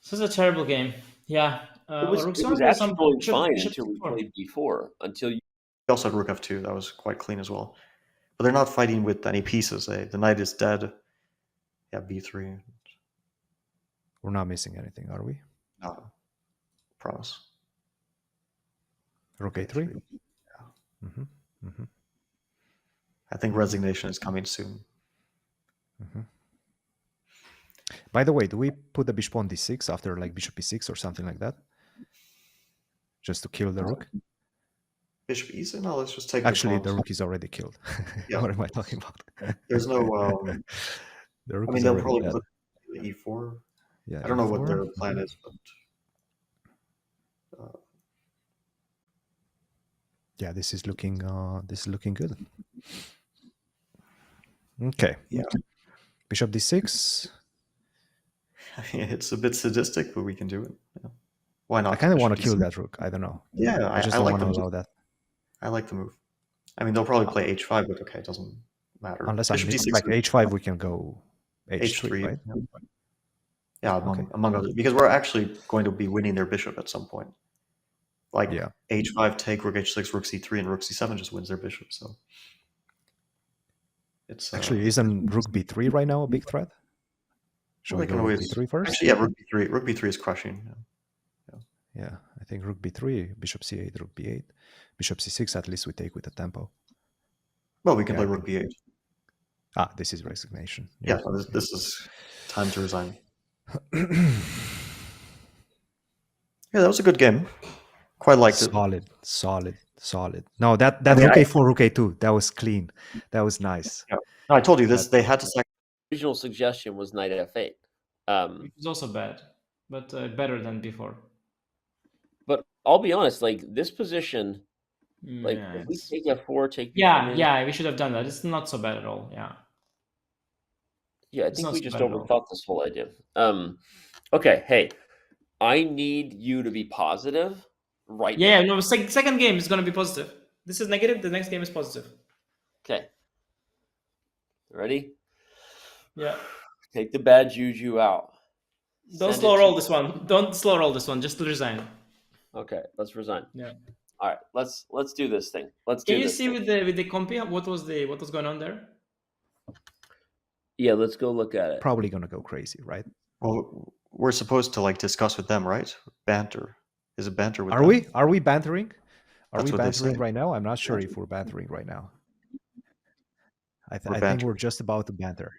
This is a terrible game. Yeah. It was actually going fine until we played b4. Until you. We also had rook f2. That was quite clean as well. But they're not fighting with any pieces. The knight is dead. Yeah, b3. We're not missing anything, are we? No. Promise. Rook a3? Yeah. Mm-hmm. Mm-hmm. I think resignation is coming soon. Mm-hmm. By the way, do we put the bishop on d6 after like bishop e6 or something like that? Just to kill the rook? Bishop e6? No, let's just take Actually, the rook is already killed. Yeah. What am I talking about? There's no... the rook I mean, is they'll already probably dead. put e4. Yeah, I don't know what e4. their plan is, but... Yeah, this is looking good. Okay. Yeah. Bishop d6. It's a bit sadistic, but we can do it. Yeah. Why not? I kind of want to Bishop kill d6. that rook. I don't know. Yeah, I just I don't like want to the allow move. that. I like the move. I mean, they'll probably play h5, but okay, it doesn't matter. Unless I'm Bishop d6 like h5, we can go h3, h3, right? Yeah, among others, because we're actually going to be winning their bishop at some point. Like Yeah. h5 take, rook h6, rook c3, and rook c7 just wins their bishop. So it's Actually, isn't rook b3 right now a big threat? Should we go rook b3 first? Actually, yeah, rook b3 is crushing. Yeah, I think rook b3, bishop c8, rook b8, bishop c6. At least we take with the tempo. Well, we can play rook b8. Ah, this is resignation. Yeah, this is time to resign. Yeah, that was a good game. Quite liked it. Solid. No, that I mean, rook a4, rook a2, that was clean. That was nice. No, I told you this. They had to sack. Original suggestion was knight f8. Which is also bad, but better than before. But I'll be honest, like this position, like Yeah, if we it's- take f4, take yeah, we should have done that. It's not so bad at all. Yeah. I It's think not we so just bad at all. overthought this whole idea. Okay, hey, I need you to be positive right Yeah, now. no, second game is gonna be positive. This is negative. The next game is positive. Okay, ready? Yeah. Take the bad juju out. Don't Send slow it to- roll this one. Don't slow roll this one. Just resign. Okay, let's resign. Yeah. All right, let's do this thing. Let's Can do you this see thing. with the compy what was going on there? Yeah, let's go look at it. Probably gonna go crazy, right? Well, we're supposed to like discuss with them, right? Banter. Is it banter with Are them? we? Are we bantering? Are That's we what they bantering say. right now? I'm not sure Banter. if we're bantering right now. I We're think bantering. we're just about to banter.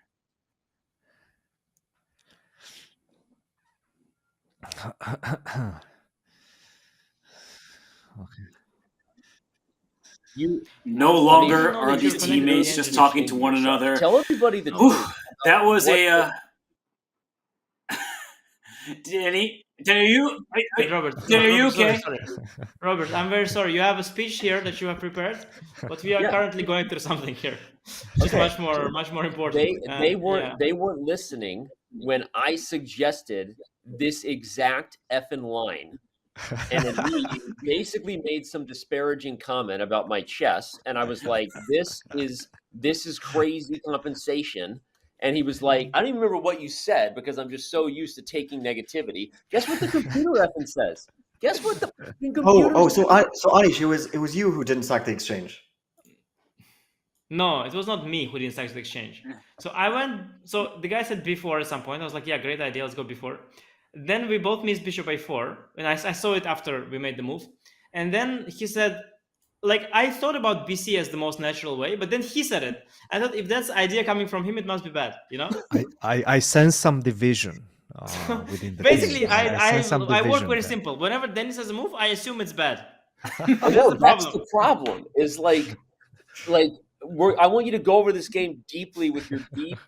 You No Well, longer you know are that these you're connected teammates to the just engine. talking to one yourself. another. Tell everybody the Oh. truth. That was What a. Danny, are you? Wait, Robert. Danny, are you Robert, okay? sorry. Robert, I'm very sorry. You have a speech here that you have prepared, but we are Yeah. currently going through something here, which Okay. is much more important. They weren't Yeah. they weren't listening when I suggested this exact effing line. And then he basically made some disparaging comment about my chess, and I was like, "This is crazy compensation." And he was like, "I don't even remember what you said because I'm just so used to taking negativity." Guess what the computer effing says? Guess what the fucking computer? So Anish, it was you who didn't sack the exchange. No, it was not me who didn't sack the exchange. So I went. So the guy said before at some point. I was like, "Yeah, great idea. Let's go before." Then we both missed bishop a4, and I saw it after we made the move. And then he said, like, I thought about BC as the most natural way, but then he said it. I thought if that's idea coming from him, it must be bad, you know? I sense some division within the Basically, team. I sense some work division very there. simple. Whenever Dennis has a move, I assume it's bad. No, the that's problem. the problem. Is like I want you to go over this game deeply with your deep,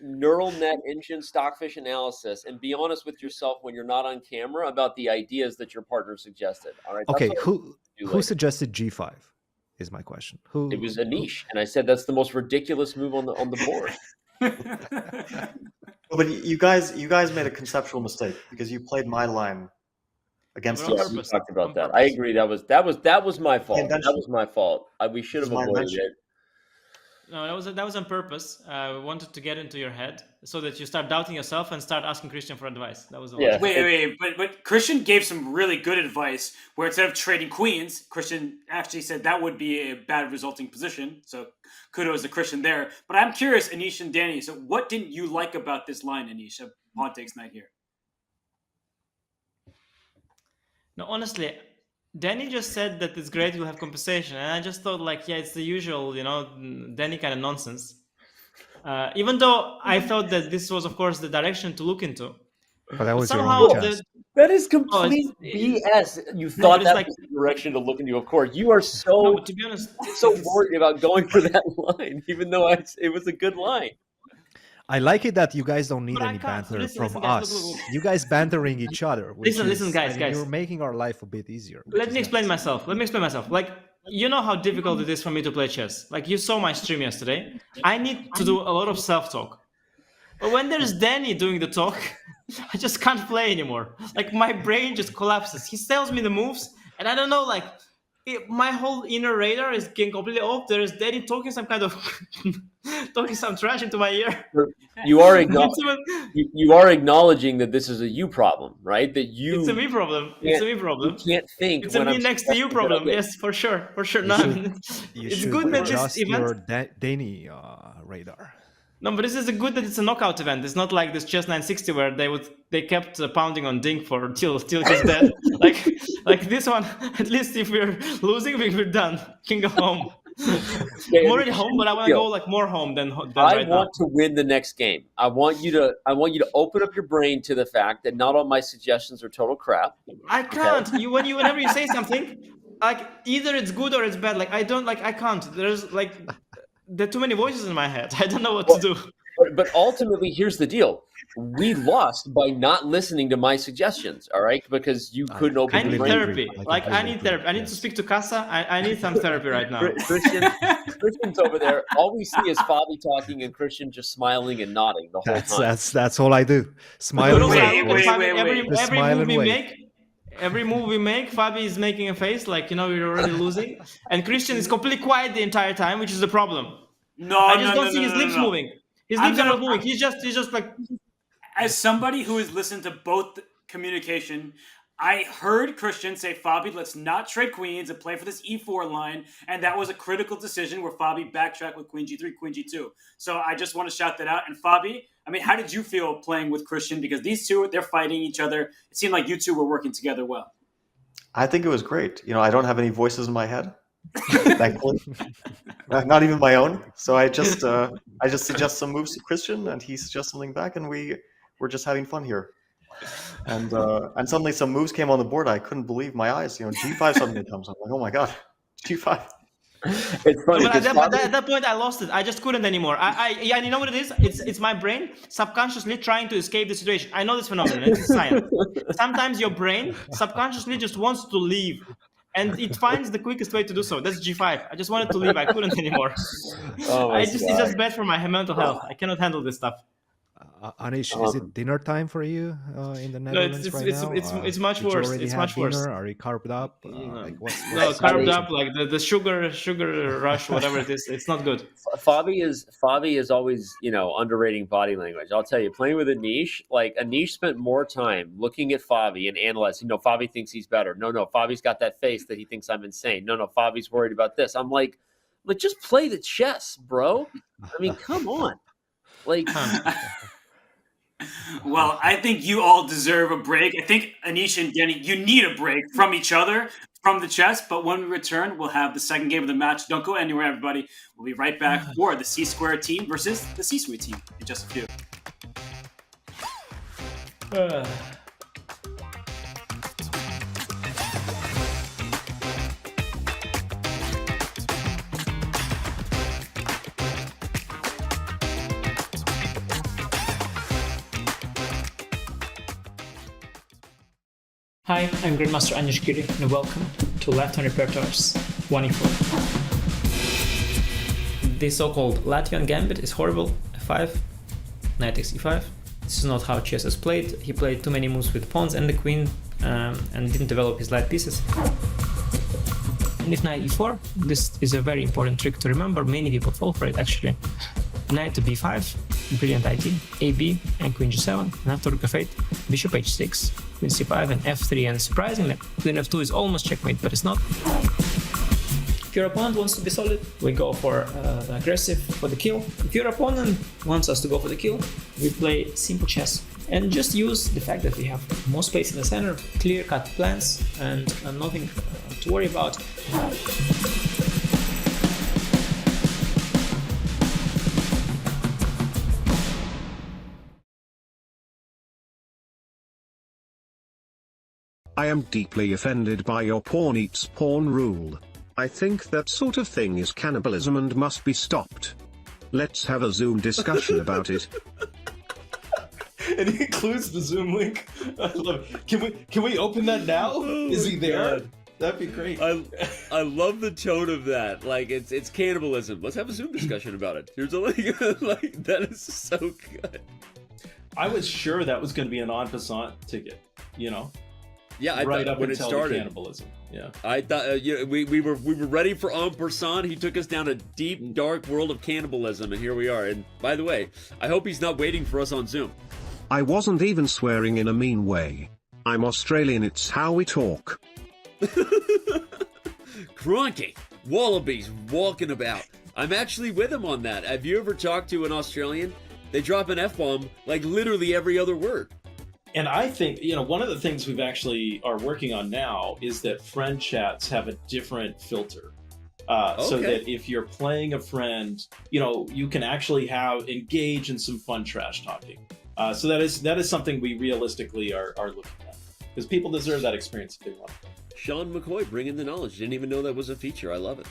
neural net engine stockfish analysis, and be honest with yourself when you're not on camera about the ideas that your partner suggested. All right. Okay, That's what I'll do who later. suggested G5? Is my question. Who? It was Anish, and I said that's the most ridiculous move on the board. But you guys made a conceptual mistake because you played my line against On Yeah, us. we purpose. talked about On that. purpose. I agree. That was my fault. That Invention. was my fault. We should This have is my avoided invention. it. No, that was on purpose. We wanted to get into your head so that you start doubting yourself and start asking Cristian for advice. That was the Yeah. logic. But Christian gave some really good advice where instead of trading queens, Christian actually said that would be a bad resulting position. So kudos to Christian there. But I'm curious, Anish and Danny, so what didn't you like about this line, Anish, of pawn takes knight here? No, honestly, Danny just said that it's great you'll have compensation, and I just thought like, yeah, it's the usual, Danny kind of nonsense. Even though I thought that this was, of course, the direction to look into. But that was your Somehow only chance. That is complete it's- BS. You thought it's that like- was the direction to look into. Of course, you are No, so but to be honest, worried about going for that line, even though it was a good line. I like it that you guys don't need But I any can't. banter Listen, from guys, us. look. You guys bantering each other. which Listen, is- guys, guys. You're making our life a bit easier. which Let is me explain nice. myself. Like, you know how difficult it is for me to play chess. Like, you saw my stream yesterday. I need to do a lot of self-talk. But when there's Danny doing the talk, I just can't play anymore. Like, my brain just collapses. He tells me the moves, and I don't know, like, my whole inner radar is getting completely off. There is Danny talking some kind of talking some trash into my ear. You are It's even- you are acknowledging that this is a you problem, right? That you it's a me problem. It's a me problem. you can't think. It's a when me I'm next to you suggesting that I problem. get- Yes, for sure. You No, should- You it's should good that this adjust event. your Danny radar. No, but this is good that it's a knockout event. It's not like this chess 960 where they kept pounding on Dink till he's dead. like this one, at least if we're losing, we're done. Can go home. I'm already home, but I want to go like more home than I right now. want to win the next game. I want you to open up your brain to the fact that not all my suggestions are total crap. I can't. Whenever you say something, like either it's good or it's bad. Like I can't. There's like there are too many voices in my head. I don't know what to do. But ultimately, here's the deal. We lost by not listening to my suggestions, all right? Because you couldn't open I your need brain. therapy. I need therapy. I need to speak to Casa. I need some therapy right now. Christian's over there. All we see is Fabi talking and Christian just smiling and nodding the whole time. That's all I do. Smile and Wait, wait. wait. Every move we make, Fabi is making a face like, we're already losing. And Christian is completely quiet the entire time, which is the problem. I just don't see his lips moving. His lips are not moving. He's just like... As somebody who has listened to both communication, I heard Christian say, Fabi, let's not trade queens and play for this e4 line. And that was a critical decision where Fabi backtracked with queen g3, queen g2. So I just want to shout that out. And Fabi, I mean, how did you feel playing with Christian? Because these two, they're fighting each other. It seemed like you two were working together well. I think it was great. I don't have any voices in my head, thankfully. Not even my own. So I just suggest some moves to Christian, and he suggests something back, and we're just having fun here. And suddenly some moves came on the board. I couldn't believe my eyes. G5 suddenly comes. I'm like, oh my god, G5. It's funny. But at that point, I lost it. I just couldn't anymore. And you know what it is? It's my brain subconsciously trying to escape the situation. I know this phenomenon. It's science. Sometimes your brain subconsciously just wants to leave. And it finds the quickest way to do so. That's G5. I just wanted to leave. I couldn't anymore. It's just bad for my mental health. I cannot handle this stuff. Anish, is it dinner time for you in the Netherlands right now? It's much worse. It's much worse. Are you carved up? Carved up like the sugar rush, whatever it is. It's not good. Fabi is always underrating body language. I'll tell you, playing with Anish spent more time looking at Fabi and analyzing. Fabi thinks he's better. No, Fabi's got that face that he thinks I'm insane. No, Fabi's worried about this. I'm like just play the chess, bro. I mean, come on, Well, I think you all deserve a break. I think Anish and Denny, you need a break from each other, from the chess. But when we return, we'll have the second game of the match. Don't go anywhere, everybody. We'll be right back for the C-Square team versus the C-Suite team in just a few. Hi, I'm Grandmaster Anish Giri, and welcome to Left-Hand Repertoire's 1e4. The so-called Latvian gambit is horrible. F5, knight takes e5. This is not how chess is played. He played too many moves with pawns and the queen, and didn't develop his light pieces. And if knight e4, this is a very important trick to remember. Many people fall for it, actually. Knight to b5, brilliant idea. ab, and queen g7, and after rook f8, bishop h6, queen c5, and f3, and surprisingly, queen f2 is almost checkmate, but it's not. If your opponent wants to be solid, we go for the aggressive for the kill. If your opponent wants us to go for the kill, we play simple chess. And just use the fact that we have more space in the center, clear-cut plans, and nothing to worry about. I am deeply offended by your pawn eats pawn rule. I think that sort of thing is cannibalism and must be stopped. Let's have a Zoom discussion about it. And he includes the Zoom link. I love it. Can we open that now? Is he there? God. That'd be great. I love the tone of that. Like it's cannibalism. Let's have a Zoom discussion about it. Here's a link. Like that is so good. I was sure that was going to be an en passant ticket. Yeah, I right thought up when it until started. the cannibalism. Yeah, I thought we were ready for en passant. He took us down a deep, dark world of cannibalism, and here we are. And by the way, I hope he's not waiting for us on Zoom. I wasn't even swearing in a mean way. I'm Australian, it's how we talk. Crikey, wallabies walking about. I'm actually with him on that. Have you ever talked to an Australian? They drop an F-bomb like literally every other word. and I think one of the things we've actually are working on now is that friend chats have a different filter. so Okay. that if you're playing a friend, you can actually engage in some fun trash talking. So that is something we realistically are looking at, because people deserve that experience if they want. Sean McCoy bringing the knowledge. Didn't even know that was a feature. I love it.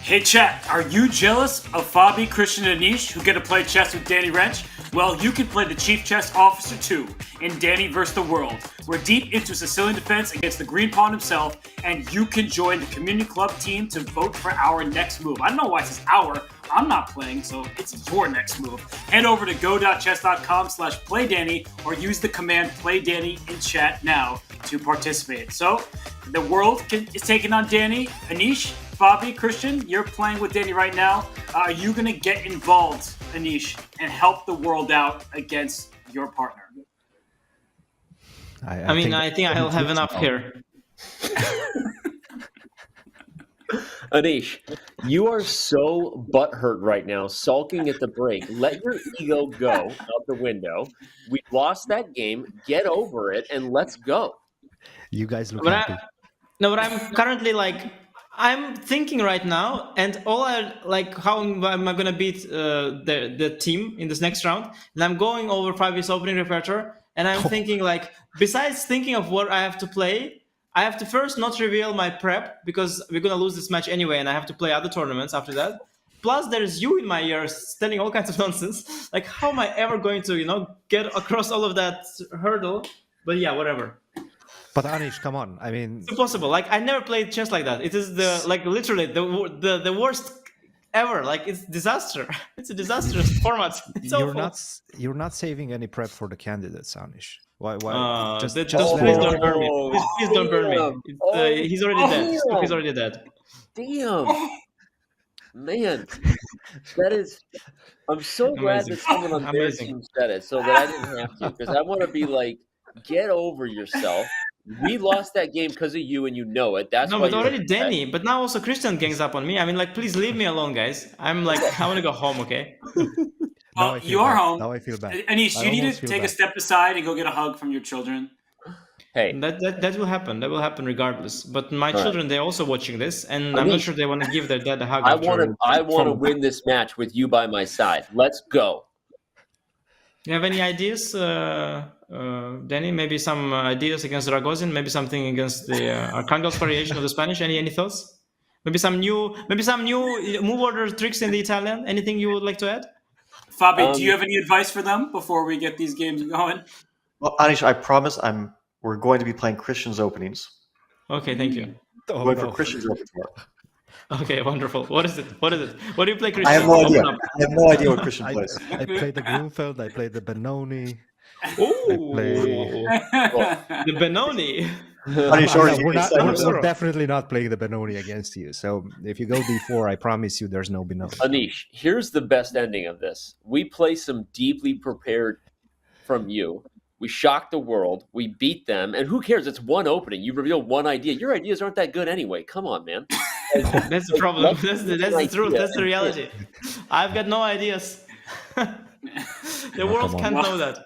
Hey chat, are you jealous of Fabi, Cristian, and Anish who get to play chess with Danny Wrench? Well, you can play the Chief Chess Officer 2 in Danny vs. the World. We're deep into Sicilian defense against the Green Pawn himself, and you can join the Community Club team to vote for our next move. I don't know why it says our. I'm not playing, so it's your next move. Head over to go.chess.com/playdanny or use the command playdanny in chat now to participate. So, the world is taking on Danny. Anish, Fabi, Cristian, you're playing with Danny right now. Are you going to get involved, Anish, and help the world out against your partner? I think I'll have enough here. Anish, you are so butthurt right now, sulking at the break. Let your ego go out the window. We lost that game. Get over it and let's go. You guys look happy. But I'm currently I'm thinking right now, and how am I gonna beat the team in this next round? And I'm going over Fabi's opening repertoire, and I'm thinking besides thinking of what I have to play, I have to first not reveal my prep because we're gonna lose this match anyway, and I have to play other tournaments after that. Plus, there's you in my ears telling all kinds of nonsense. How am I ever going to, get across all of that hurdle? But yeah, whatever. But Anish, come on! I mean, it's impossible. I never played chess like that. It is literally the worst ever. It's disaster. It's a disastrous format. It's awful. You're not saving any prep for the candidates, Anish. Why? Please don't burn me. Please don't burn me. He's already dead. He's already dead. Damn. Man, that is. I'm so glad that someone on their team said it, so that I didn't have to, because I want to be get over yourself. We lost that game because of you, and you know it. That's but already Danny. But now also Cristian gangs up on me. Please leave me alone, guys. I want to go home, okay? You are home. Now I feel bad. Anish, you need to take a step aside and go get a hug from your children. Hey, that will happen. That will happen regardless. But my children, they're also watching this, and I'm not sure they want to give their dad a hug. I want to win this match with you by my side. Let's go. You have any ideas, Danny? Maybe some ideas against Ragozin. Maybe something against the Arkhangelsk variation of the Spanish. Any thoughts? Maybe some new move order tricks in the Italian. Anything you would like to add? Fabi, do you have any advice for them before we get these games going? Well, Anish, I promise we're going to be playing Cristian's openings. Okay, thank you. Going for Cristian's repertoire. Okay, wonderful. What is it? What do you play, Cristian? I have no idea. I have no idea what Cristian plays. I played the Grunfeld. I played the Benoni. Ooh, play- the Benoni. Anish already we're gave me not. seven, We're, so- we're definitely not playing the Benoni against you. So if you go d4, I promise you, there's no Benoni. Anish, here's the best ending of this. We play some deeply prepared from you. We shock the world. We beat them. And who cares? It's one opening. You reveal one idea. Your ideas aren't that good anyway. Come on, man. That's the problem. That's the truth. That's the reality. I've got no ideas. The world come on. can't know that.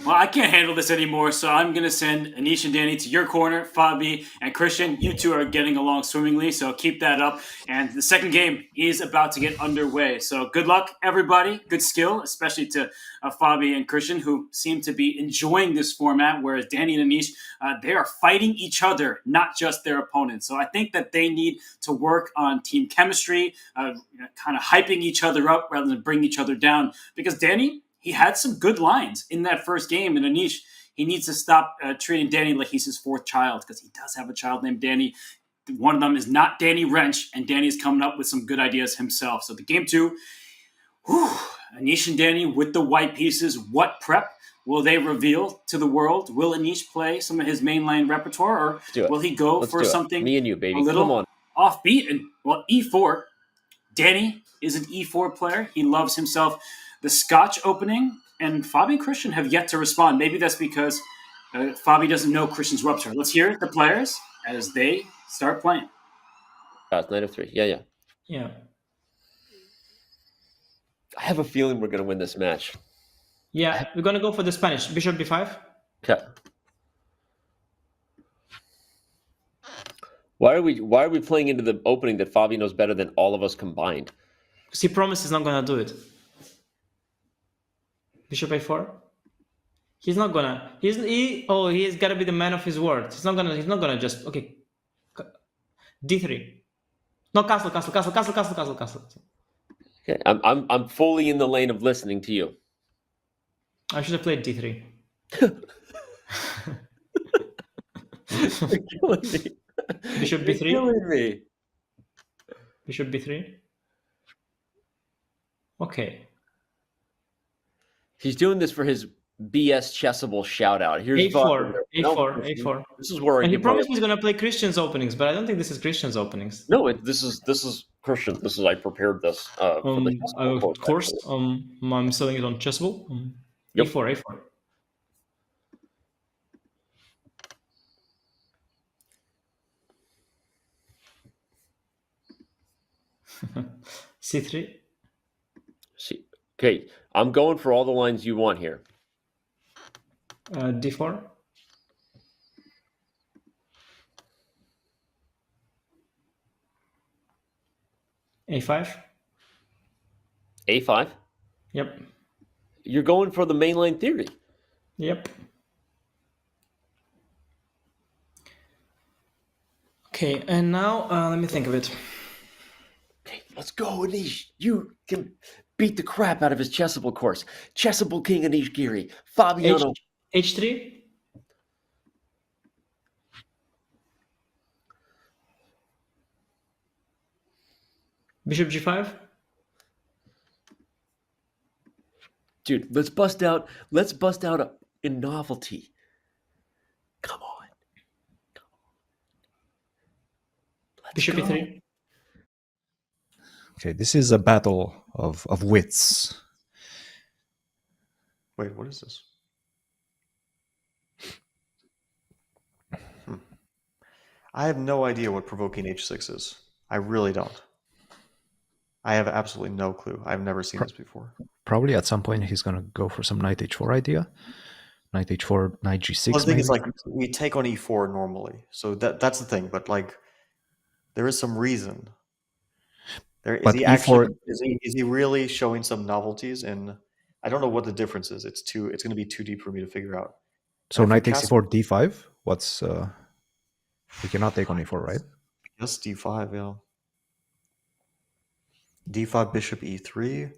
Well, I can't handle this anymore, so I'm going to send Anish and Danny to your corner. Fabi and Cristian, you two are getting along swimmingly, so keep that up. And the second game is about to get underway. So good luck, everybody. Good skill, especially to Fabi and Cristian, who seem to be enjoying this format, whereas Danny and Anish, they are fighting each other, not just their opponents. So I think that they need to work on team chemistry, kind of hyping each other up rather than bringing each other down. Because Danny, he had some good lines in that first game, and Anish, he needs to stop treating Danny like he's his fourth child, because he does have a child named Danny. One of them is not Danny Wrench, and Danny's coming up with some good ideas himself. So the game two, Anish and Danny with the white pieces. What prep will they reveal to the world? Will Anish play some of his mainline repertoire, or will he go for something Me and you, baby. a little Come on. offbeat? And well, E4. Danny is an E4 player. He loves himself the Scotch opening, and Fabi and Cristian have yet to respond. Maybe that's because Fabi doesn't know Christian's repertoire. Let's hear the players as they start playing. Knight of 3. Yeah. Yeah. I have a feeling we're going to win this match. Yeah, we're gonna go for the Spanish. Bishop b5. Okay. Why are we playing into the opening that Fabi knows better than all of us combined? Because he promised he's not gonna do it. Bishop a4. He's not gonna. He's gotta be the man of his word. He's not gonna just okay. D3. No, castle. Okay, I'm fully in the lane of listening to you. I should have played D3. You're killing me. Bishop b3. You're killing me. Bishop b3. Okay. He's doing this for his BS Chessable shout out. Here's A4. No, A4. This is where And he promised he's gonna play Christian's openings, but I don't think this is Christian's openings. No, this is Christian. This is I prepared this for the Chessable of course. I'm selling it on Chessable. Yep. A4. C3. See, okay, I'm going for all the lines you want here. D4. A5. A5. Yep. You're going for the mainline theory. Yep. Okay, and now let me think of it. Okay, let's go, Anish. You can beat the crap out of his Chessable course. Chessable King Anish Giri. Fabiano. H3. Bishop g5. Dude, let's bust out a novelty. Come on. Bishop e3. Okay, this is a battle of wits. Wait, what is this? I have no idea what provoking h6 is. I really don't. I have absolutely no clue. I've never seen this before. Probably at some point he's going to go for some knight h4 idea. Knight h4, knight g6. Well, the thing is, like, we take on e4 normally. So that's the thing. But, like, there is some reason. Is he really showing some novelties? And I don't know what the difference is. It's going to be too deep for me to figure out. So knight takes e4, d5. What's we cannot take on e4, right? Yes, d5, yeah. d5, bishop e3,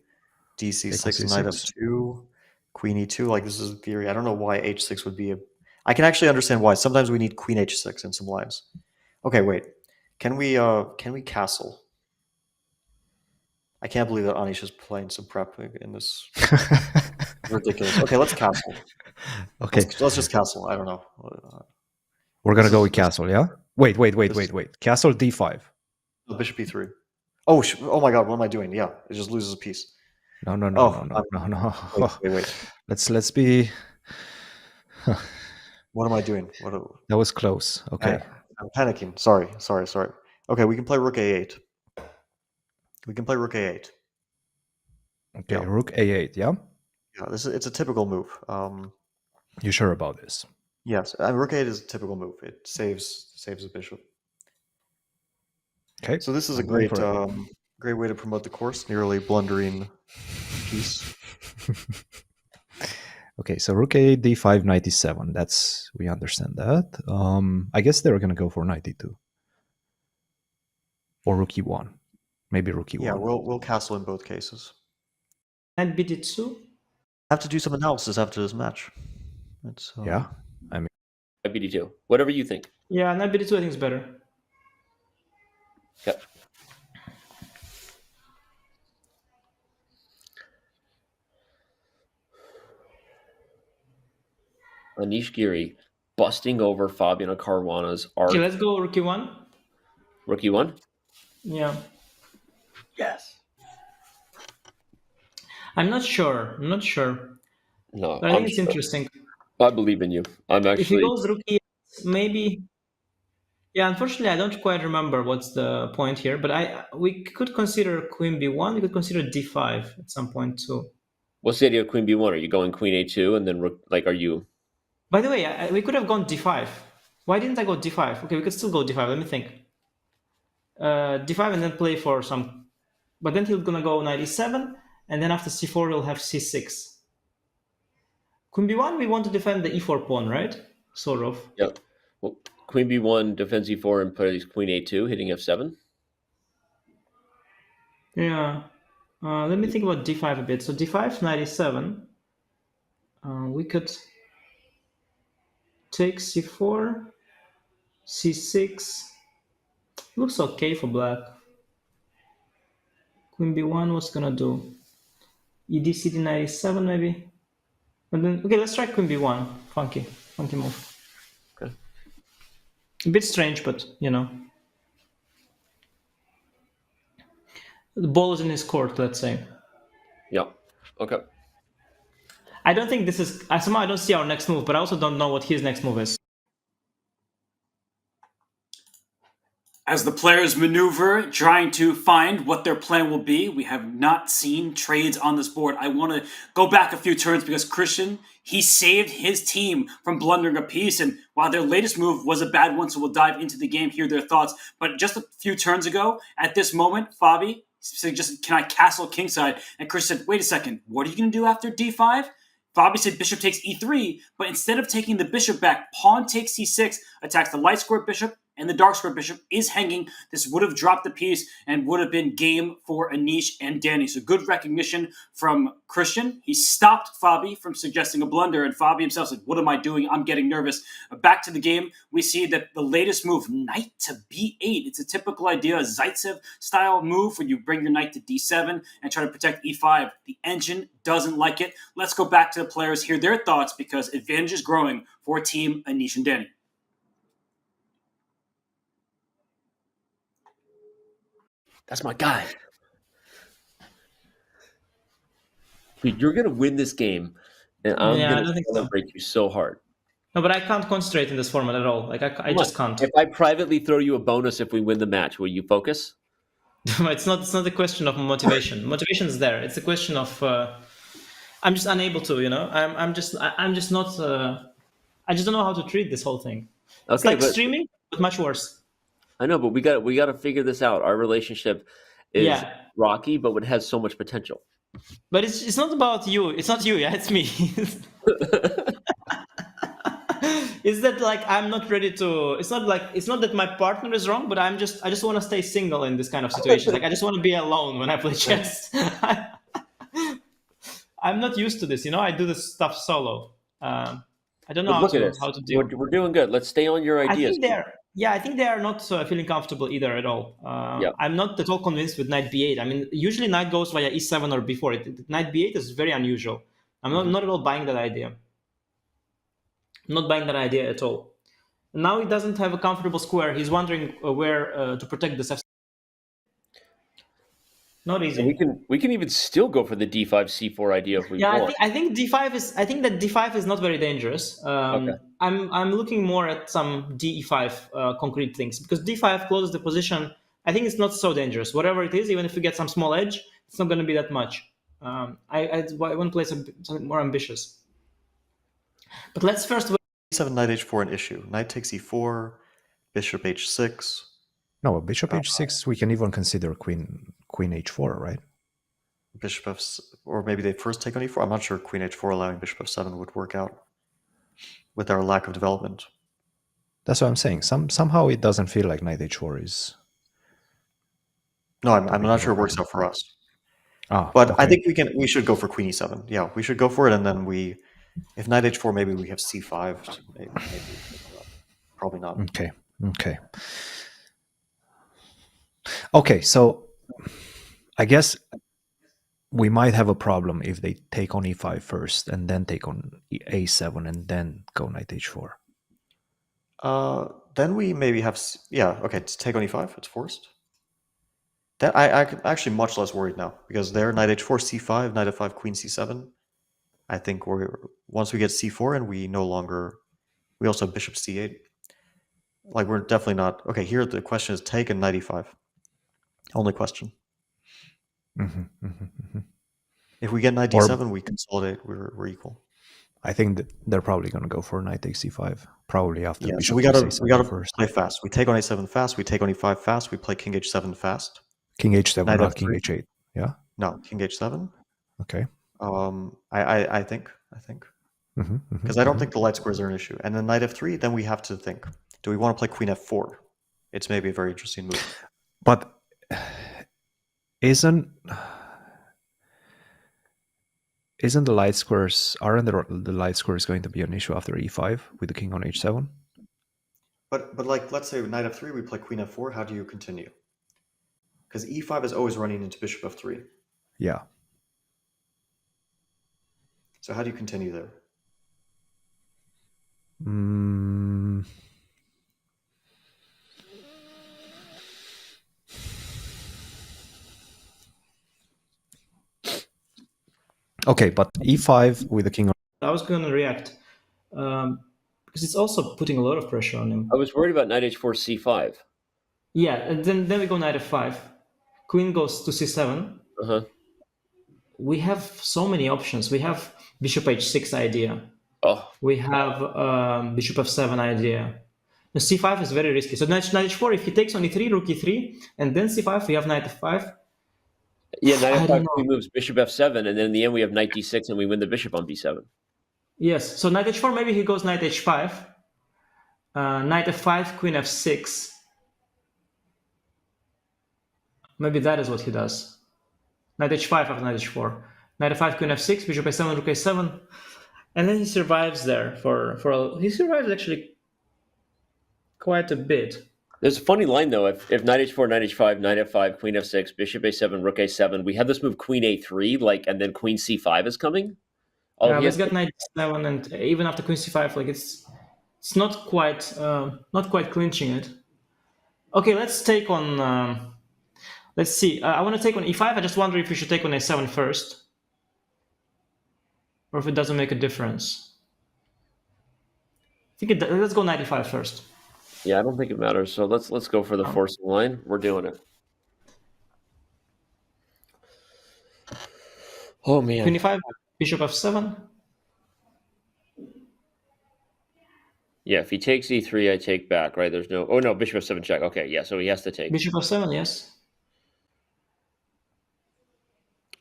dc6, knight f2, queen e2. Like, this is a theory. I don't know why h6 would be a... I can actually understand why. Sometimes we need queen h6 in some lines. Okay, wait. Can we castle? I can't believe that Anish is playing some prep in this. Ridiculous. Okay, let's castle. Okay, Let's just castle. I don't know. we're gonna go with castle. Yeah. Wait. Castle d5. Bishop e3. Oh, oh my God! What am I doing? Yeah, it just loses a piece. No. Wait. Let's be. What am I doing? That was close. Okay. I'm panicking. Sorry. Okay, we can play rook a8. Okay, Yeah. rook a8. Yeah. Yeah, it's a typical move. You sure about this? Yes, rook a8 is a typical move. It saves the bishop. Okay. So this is a I'm going great for it. great way to promote the course. Nearly blundering piece. Okay, so rook a8, d5, knight d7. That's, we understand that. I guess they're gonna go for knight d2 or rook e1. Maybe rook e1. Yeah, we'll castle in both cases. And bd2. I have to do some analysis after this match. It's Yeah, I mean, BD2. Whatever you think. Yeah, knight bd2 I think is better. Yep. Anish Giri busting over Fabiano Caruana's art. Okay, let's go rook e1. Rook e1? Yeah. Yes. I'm not sure. No, But I think it's interesting. I believe in you. I'm If he actually. goes rook e8, maybe. Yeah, unfortunately, I don't quite remember what's the point here. But we could consider queen b1. We could consider d5 at some point too. What's the idea of queen b1? Are you going queen a2 and then rook? Like, are you? By the way, we could have gone d5. Why didn't I go d5? Okay, we could still go d5. Let me think. D5 and then play for some. But then he's gonna go knight e7, and then after c4 he'll have c6. Queen b1, we want to defend the e4 pawn, right? Sort of. Yep. Well, queen b1 defends e4 and plays queen a2, hitting f7. Yeah. Let me think about d5 a bit. So d5, knight e7. We could take c4, c6. Looks okay for black. Queen b1, what's gonna do? Ed cd knight e7 maybe. And then okay, let's try queen b1. Funky move. Okay. A bit strange, but you know. The ball is in his court, let's say. Yeah. Okay. I don't think this is. Somehow I don't see our next move, but I also don't know what his next move is. As the players maneuver, trying to find what their plan will be, we have not seen trades on this board. I want to go back a few turns because Cristian, he saved his team from blundering a piece. And while their latest move was a bad one, so we'll dive into the game, hear their thoughts. But just a few turns ago, at this moment, Fabi suggested, can I castle kingside? And Chris said, wait a second, what are you going to do after d5? Fabi said bishop takes e3, but instead of taking the bishop back, pawn takes c6, attacks the light square bishop, and the dark square bishop is hanging. This would have dropped the piece and would have been game for Anish and Danny. So good recognition from Cristian. He stopped Fabi from suggesting a blunder, and Fabi himself said, what am I doing? I'm getting nervous. Back to the game, we see that the latest move, knight to b8. It's a typical idea, a Zaitsev-style move where you bring your knight to d7 and try to protect e5. The engine doesn't like it. Let's go back to the players, hear their thoughts, because advantage is growing for Team Anish and Danny. That's my guy. Dude, you're going to win this game, and I'm going to celebrate you so hard. No, but I can't concentrate in this format at all. Like I just can't. If I privately throw you a bonus if we win the match, will you focus? It's not a question of motivation. Motivation is there. It's a question of I'm just unable to. You know, I'm just not. I just don't know how to treat this whole thing. Okay, it's like streaming, but much worse. I know, but we got to figure this out. Our relationship is rocky, but it has so much potential. But it's not about you. It's not you. Yeah, it's me. Is that like I'm not ready to? It's not that my partner is wrong, but I just want to stay single in this kind of situation. Like I just want to be alone when I play chess. I'm not used to this. You know, I do this stuff solo. I don't know how to do. We're doing good. Let's stay on your ideas. I think they are not feeling comfortable either at all. I'm not at all convinced with knight b8. I mean, usually knight goes via e7 or b4. Knight b8 is very unusual. I'm not at all buying that idea. I'm not buying that idea at all. Now he doesn't have a comfortable square. He's wondering where to protect this. Not easy. We can even still go for the d5 c4 idea if we want. I think d5 is. I think that d5 is not very dangerous. Okay. I'm looking more at some d5 concrete things because d5 closes the position. I think it's not so dangerous. Whatever it is, even if we get some small edge, it's not going to be that much. I want to play something more ambitious. But let's first. E7, knight h4 an issue. Knight takes e4, bishop h6. No, bishop h6. We can even consider queen h4, right? Bishop f, or maybe they first take on e4. I'm not sure queen h4 allowing bishop f7 would work out with our lack of development. That's what I'm saying. Somehow it doesn't feel like knight h4 is. No, I'm not sure it works out for us. But okay. I think we should go for queen e7. Yeah, we should go for it, and then if knight h4, maybe we have c5. Maybe probably not. Okay, so I guess we might have a problem if they take on e5 first and then take on a7 and then go knight h4. Then we maybe have to take on e5. It's forced. That I'm actually much less worried now because there knight h4, c5, knight f5, queen c7. I think once we get c4 and we also have bishop c8. Like we're definitely not okay. Here the question is take and knight e5. Only question. If we get knight d7, we consolidate. We're equal. I think that they're probably going to go for knight takes c5. Probably after bishop. So we gotta first play fast. We take on a7 fast. We take on e5 fast. We play king h7 fast. King h7, knight not king h8. Yeah. No, king h7. Okay. I think because I don't think the light squares are an issue. And then knight f3. Then we have to think: do we want to play queen f4? It's maybe a very interesting move. But isn't the light squares the light squares going to be an issue after e5 with the king on h7? But like let's say knight f3, we play queen f4. How do you continue? Because e5 is always running into bishop f3. Yeah. So how do you continue there? Okay, but e5 with the king on... I was going to react because it's also putting a lot of pressure on him. I was worried about knight h4, c5. Yeah, and then we go knight f5. Queen goes to c7. We have so many options. We have bishop h6 idea. We have bishop f7 idea. The c5 is very risky. So knight h4, if he takes on e3, rook e3, and then c5, we have knight f5. Yeah, knight f5, he moves bishop f7, and then in the end we have knight d6, and we win the bishop on b7. Yes, so knight h4, maybe he goes knight h5. Knight f5, queen f6. Maybe that is what he does. Knight h5 after knight h4. Knight f5, queen f6, bishop a7, rook a7. And then he survives there he survives actually quite a bit. There's a funny line though. If knight h4, knight h5, knight f5, queen f6, bishop a7, rook a7, we have this move queen a3, and then queen c5 is coming. He's got knight d7, and even after queen c5, it's not quite clinching it. Okay, let's take on. Let's see. I want to take on e5. I just wonder if we should take on a7 first, or if it doesn't make a difference. I think let's go knight e5 first. Yeah, I don't think it matters. So let's go for the forcing line. We're doing it. Oh man. Queen e5, bishop f7. Yeah, if he takes e3, I take back, right? There's no... Oh, no, bishop f7 check. Okay, yeah, so he has to take. Bishop f7, yes.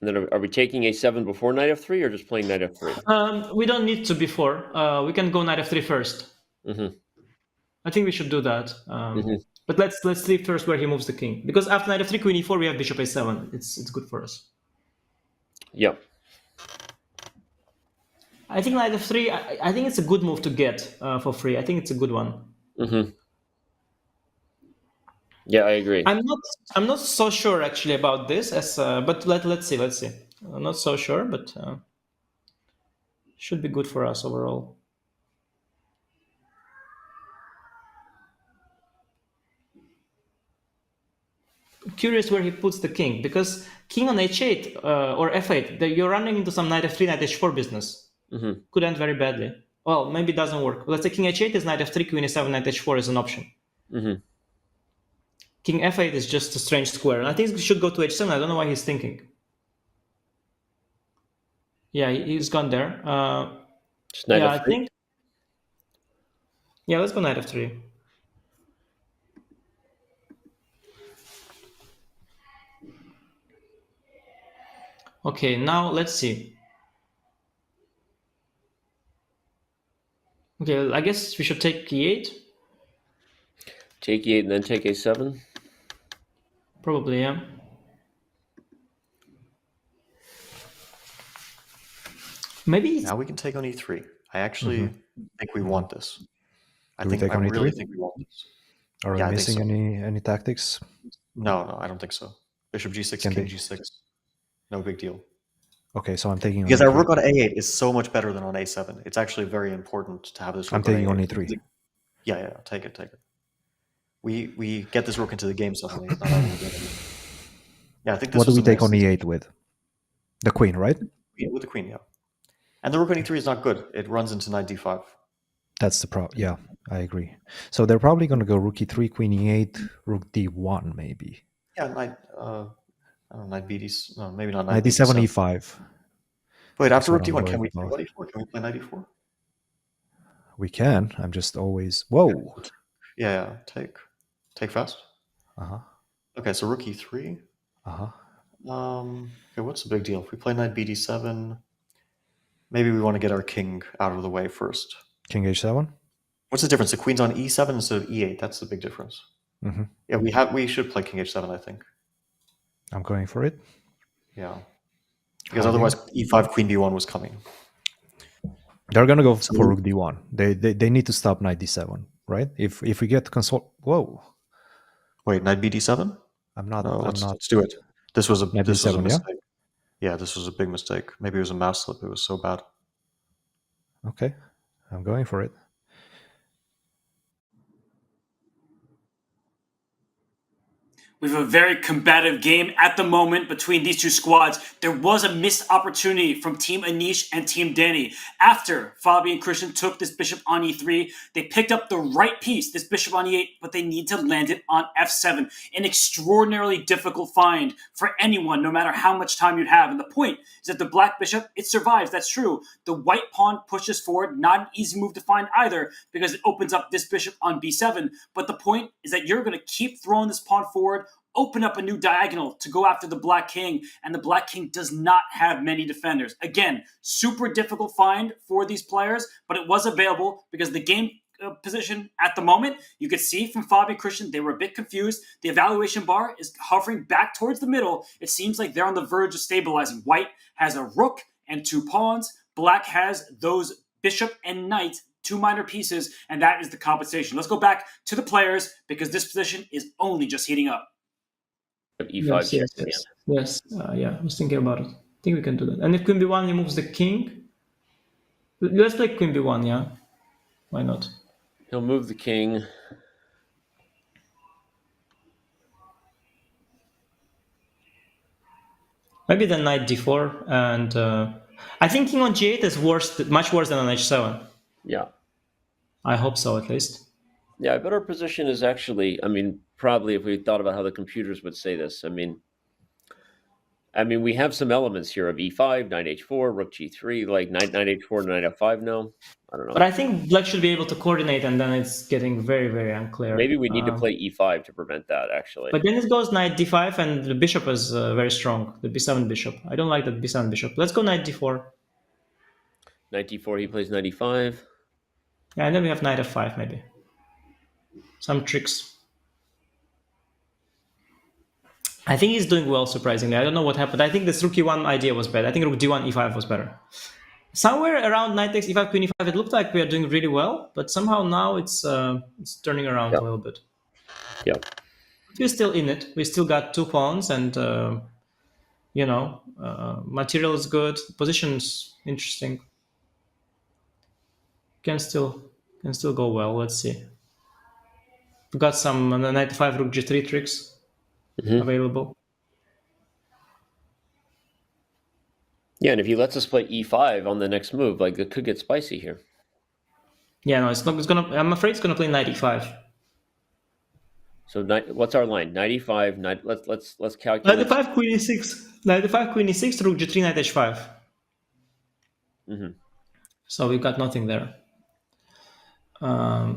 And then are we taking a7 before knight f3 or just playing knight f3? We don't need to before. We can go knight f3 first. I think we should do that. But let's see first where he moves the king. Because after knight f3, queen e4, we have bishop a7. It's good for us. Yep. I think knight f3, I think it's a good move to get for free. I think it's a good one. Yeah, I agree. I'm not so sure actually about this, but let's see. I'm not so sure, but Should be good for us overall. Curious where he puts the king, because king on h8 or f8, you're running into some knight f3, knight h4 business. Could end very badly. Well, maybe it doesn't work. Let's say king h8 is knight f3, queen e7, knight h4 is an option. King f8 is just a strange square, and I think he should go to h7. I don't know why he's thinking. Yeah, he's gone there. Just knight yeah, f3? I think. Yeah, let's go knight f3. Okay, now let's see. Okay, I guess we should take e8. Take e8 and then take a7? Probably, yeah. Maybe Now we can take on e3. I actually think we want this. I Do we take on really e3? think we want this. Are we Yeah, I think missing so. any tactics? No, I don't think so. Bishop g6, Can king be. g6. No big deal. Okay, so I'm taking on Because our e3. rook on a8 is so much better than on a7. It's actually very important to have this rook I'm taking on a8. e3. Yeah, take it. We get this rook into the game suddenly. It's not how we get it. Yeah, I think this What do was we a take on miss. e8 with? The queen, right? Yeah, with the queen, yeah. And the rook on e3 is not good. It runs into knight d5. That's the problem. Yeah, I agree. So they're probably going to go rook e3, queen e8, rook d1, maybe. Yeah, knight. I don't know, knight bd. No, maybe not Knight knight d7, bd7. e5. Wait, after rook That's what I'm d1, can we worried play about. knight e4? Can we play knight e4? We can. I'm just always... Whoa! Yeah, take fast. Uh-huh. Okay, so rook e3. Uh-huh. Okay, what's the big deal? If we play knight bd7, maybe we want to get our king out of the way first. King h7? What's the difference? The queen's on e7 instead of e8. That's the big difference. Mm-hmm. Yeah, we should play king h7, I think. I'm going for it. Yeah. Because otherwise e5, queen b1 was coming. They're going to go for rook d1. They need to stop knight d7, right? If we get console... Whoa. Wait, knight bd7? I'm not... No, I'm not... let's do it. This was a d7, mistake. Yeah, this was a big mistake. Maybe it was a mouse slip. It was so bad. Okay. I'm going for it. We have a very combative game at the moment between these two squads. There was a missed opportunity from Team Anish and Team Danny. After Fabi and Cristian took this bishop on e3, they picked up the right piece, this bishop on e8, but they need to land it on f7. An extraordinarily difficult find for anyone, no matter how much time you have. And the point is that the black bishop, it survives, that's true. The white pawn pushes forward, not an easy move to find either, because it opens up this bishop on b7. But the point is that you're going to keep throwing this pawn forward, open up a new diagonal to go after the black king, and the black king does not have many defenders. Again, super difficult find for these players, but it was available because the game position at the moment, you could see from Fabi and Cristian, they were a bit confused. The evaluation bar is hovering back towards the middle. It seems like they're on the verge of stabilizing. White has a rook and two pawns. Black has those bishop and knight, two minor pieces, and that is the compensation. Let's go back to the players because this position is only just heating up. E5. Yes. Yeah, I was thinking about it. I think we can do that. And if queen b1, he moves the king. Let's play queen b1, yeah? Why not? He'll move the king. Maybe then knight d4, and I think king on g8 is much worse than on h7. Yeah. I hope so, at least. Yeah, I bet our position is actually, probably if we thought about how the computers would say this, we have some elements here of e5, knight h4, rook g3, like knight h4, knight f5 now. I don't know. But I think black should be able to coordinate, and then it's getting very, very unclear. Maybe we need to play e5 to prevent that, actually. But then it goes knight d5, and the bishop is very strong, the b7 bishop. I don't like that b7 bishop. Let's go knight d4. Knight d4, he plays knight e5. Yeah, and then we have knight f5, maybe. Some tricks. I think he's doing well, surprisingly. I don't know what happened. I think this rook e1 idea was bad. I think rook d1, e5 was better. Somewhere around knight takes e5, queen e5, it looked like we are doing really well, but somehow now it's turning around a little bit. Yeah. We're still in it. We still got two pawns, and material is good. Position's interesting. can still go well. Let's see. We got some knight 5 rook g3 tricks available. Yeah, and if he lets us play e5 on the next move, like it could get spicy here. Yeah, no, it's not. It's gonna. I'm afraid it's gonna play knight e5. So what's our line? 95. Let's calculate. Knight e5, queen e6. Knight e5, queen e6, rook g3, knight h5. So we got nothing there.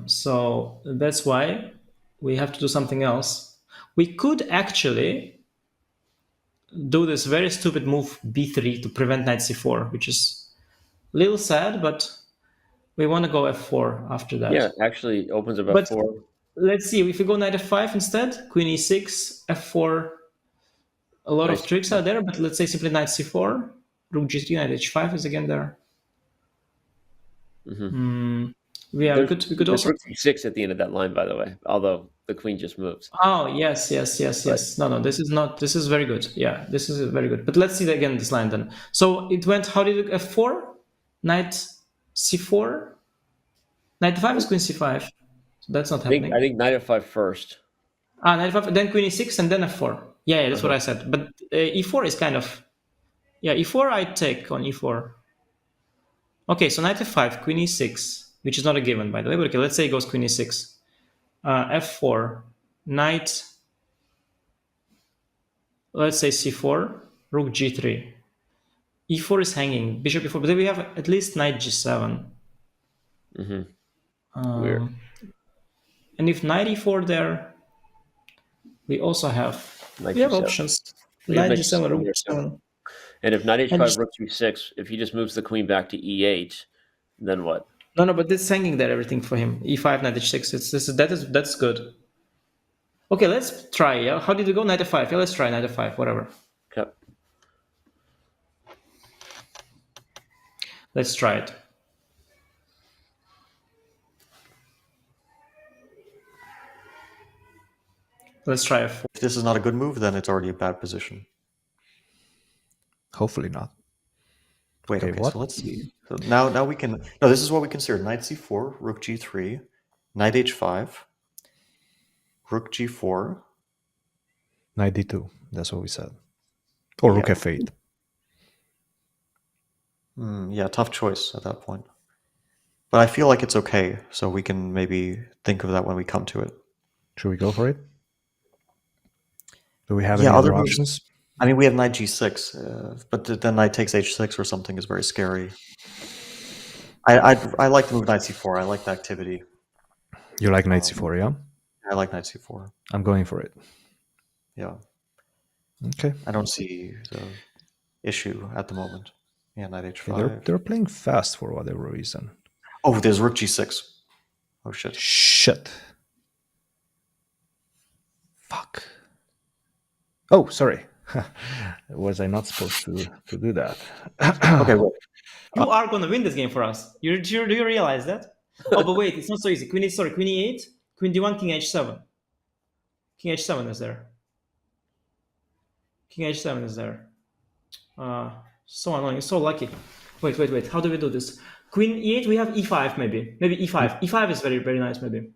So that's why we have to do something else. We could actually do this very stupid move b3 to prevent knight c4, which is a little sad, but we want to go f4 after that. Yeah, actually opens up But f4. let's see, if we go knight f5 instead, queen e6, f4, a lot of tricks are there, but let's say simply knight c4, rook g3, knight h5 is again there. Yeah, we could also rook c6 at the end of that line, by the way, although the queen just moves. Oh, yes. No, this is very good. Yeah, this is very good. But let's see again this line then. So it went, how did it, f4, knight c4, knight f5 is queen c5. So that's not happening. I think knight f5 first. Knight f5, then queen e6, and then f4. Yeah, that's what I said. But e4 is kind of, yeah, e4 I take on e4. Okay, so knight f5, queen e6, which is not a given, by the way. But okay, let's say it goes queen e6. F4, knight, let's say c4, rook g3. E4 is hanging, bishop e4, but then we have at least knight g7. Weird. And if knight e4 there, we also have options. Knight g7, rook g7. And if knight h5, rook g6, if he just moves the queen back to e8, then what? No, but this is hanging there, everything for him. E5, knight h6, that's good. Okay, let's try, yeah? How did we go? Knight f5. Yeah, let's try knight f5, whatever. Okay. Let's try it. Let's try f4. If this is not a good move, then it's already a bad position. Hopefully not. Wait, okay, so let's see. So now we can... No, this is what we consider. Knight c4, rook g3, knight h5, rook g4. Knight d2, that's what we said. Or rook f8. Yeah, tough choice at that point. But I feel like it's okay, so we can maybe think of that when we come to it. Should we go for it? Do we have any other options? I mean, we have knight g6, but then knight takes h6 or something is very scary. I like the move knight c4. I like the activity. You like knight c4, yeah? I like knight c4. I'm going for it. Yeah. Okay. I don't see the issue at the moment. Yeah, knight h5. They're playing fast for whatever reason. Oh, there's rook g6. Oh, shit. Shit. Fuck. Oh, sorry. Was I not supposed to do that? Okay, wait. You are going to win this game for us. Do you realize that? Oh, but wait, it's not so easy. Queen e8, queen d1, king h7. King h7 is there. King h7 is there. So annoying, so lucky. Wait. How do we do this? Queen e8, we have e5 maybe. Maybe e5. e5 is very, very nice maybe.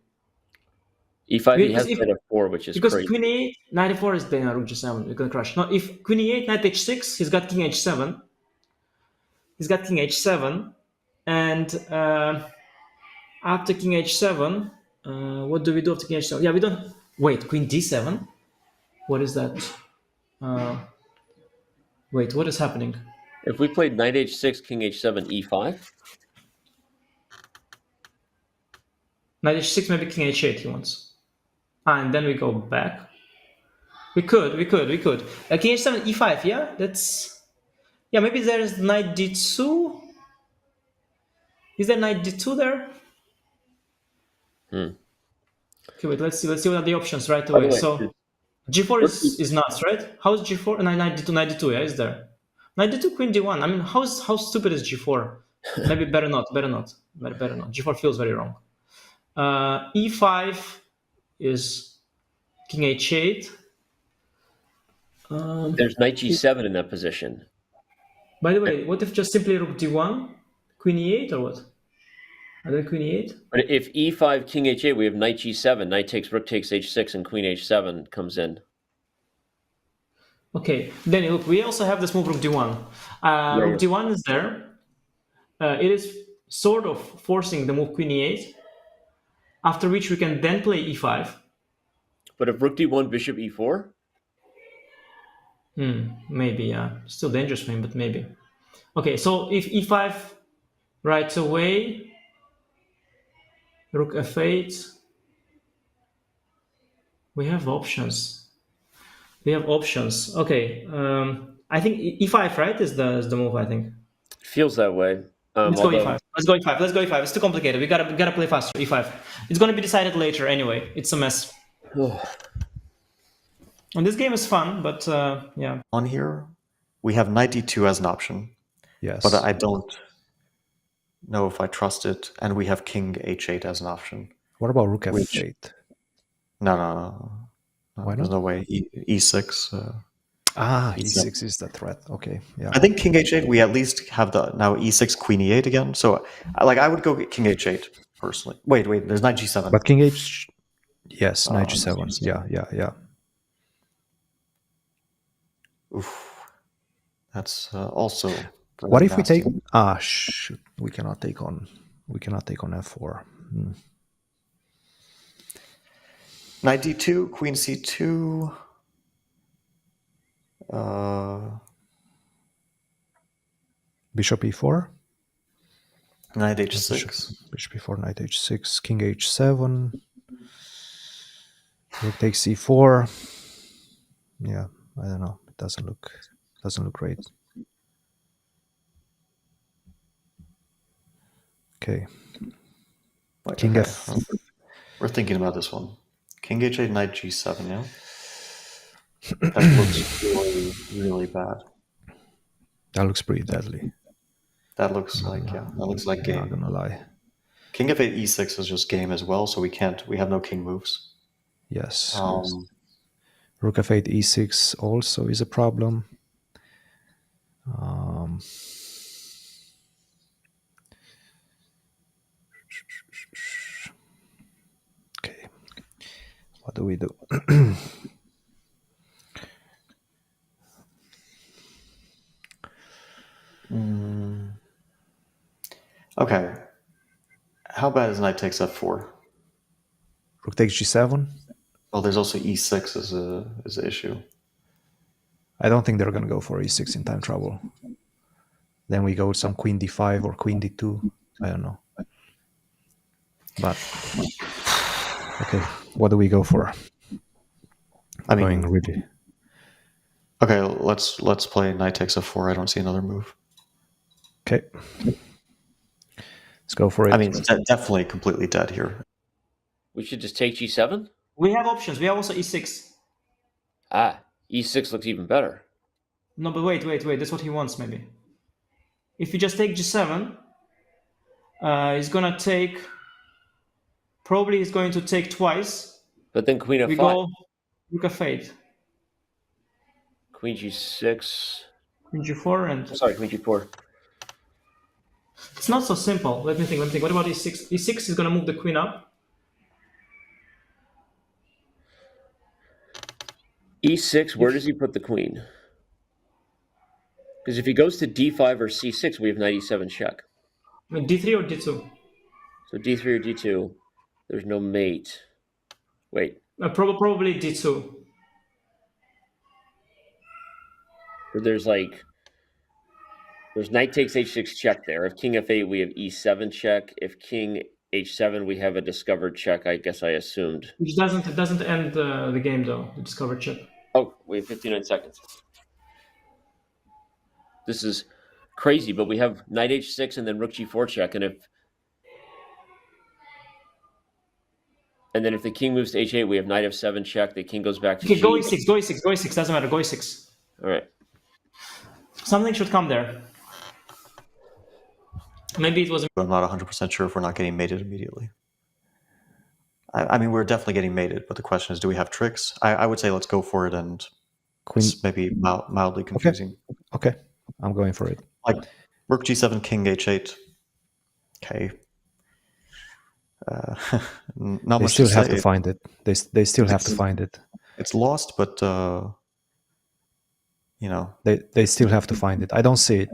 E5, he has knight f4, which is because crazy. Queen e8, knight f4 is playing rook g7. You're gonna crush. No, if Queen e8, knight h6, he's got king h7. He's got king h7, and after king h7, what do we do after king h7? Yeah, we don't. Wait, queen d7. What is that? Wait, what is happening? If we played knight h6, king h7, e5. Knight h6, maybe king h8 he wants. And then we go back. We could. King h7, e5, yeah? That's... Yeah, maybe there's knight d2. Is there knight d2 there? Okay, wait, let's see what are the options right away. So g4 is nuts, right? How's g4? Knight d2, yeah, is there? Knight d2, queen d1. I mean, how stupid is g4? Maybe better not. G4 feels very wrong. E5 is king h8. There's knight g7 in that position. By the way, what if just simply rook d1, queen e8, or what? And then queen e8. But if e5, king h8, we have knight g7, knight takes, rook takes h6, and queen h7 comes in. Okay, then look, we also have this move rook d1. Rook d1 is there. It is sort of forcing the move queen e8, after which we can then play e5. But if rook d1, bishop e4? Maybe, yeah. Still dangerous for him, but maybe. Okay, so if e5 right away, rook f8, we have options. Okay, I think e5, right, is the move, I think. It feels that way. Let's go e5. Let's go e5. It's too complicated. We gotta play faster. e5. It's gonna be decided later anyway. It's a mess. And this game is fun, but yeah. On here, we have knight d2 as an option. Yes. But I don't know if I trust it. And we have king h8 as an option. What about rook f8? No. Why There's not? no way. E6. E6 is the threat. Okay, yeah. I think king h8, we at least have the now e6, queen e8 again. So I would go king h8 personally. Wait, there's knight g7. But king h, yes, knight g7. Yeah. Oof. That's also. What if nasty. we take? Shoot, we cannot take on f4. Knight d2, queen c2. Bishop e4. Knight h6. Bishop e4, knight h6, king h7. Rook takes e4. Yeah, I don't know. It doesn't look great. Okay. King f. We're thinking about this one. King h8, knight g7. Yeah. That looks really, really bad. That looks pretty deadly. That looks like game. I'm not gonna lie. King f8, e6 is just game as well, so we have no king moves. Yes. Rook f8, e6 also is a problem. Okay. What do we do? Okay. How bad is knight takes f4? Rook takes g7. Well, there's also e6 as an issue. I don't think they're gonna go for e6 in time trouble. Then we go with some queen d5 or queen d2. I don't know. But okay, what do we go for? Really. Okay, let's play knight takes f4. I don't see another move. Okay. Let's go for it. I mean, it's definitely completely dead here. We should just take g7? We have options. We have also e6. E6 looks even better. No, but wait. That's what he wants, maybe. If you just take g7, he's gonna take... Probably he's going to take twice. But then queen f5. We go rook f8. Queen g6. Queen g4 and... Sorry, queen g4. It's not so simple. Let me think. What about e6? E6 is gonna move the queen up. E6, where does he put the queen? Because if he goes to d5 or c6, we have knight e7 check. I mean, d3 or d2? So d3 or d2, there's no mate. Wait. Probably d2. There's knight takes h6 check there. If king f8, we have e7 check. If king h7, we have a discovered check, I guess I assumed. Which doesn't end the game, though, the discovered check. Oh, we have 59 seconds. This is crazy, but we have knight h6 and then rook g4 check, and then if the king moves to h8, we have knight f7 check. The king goes back to go e6. Doesn't matter. Go e6. All right. Something should come there. Maybe it was. I'm not 100% sure if we're not getting mated immediately. I mean, we're definitely getting mated, but the question is, do we have tricks? I would say let's go for it, and it's maybe mildly confusing. Okay, I'm going for it. Like rook g7, king h8. Okay. Not They much still to have say. to find it. They still have to find it. It's lost, but They still have to find it. I don't see it.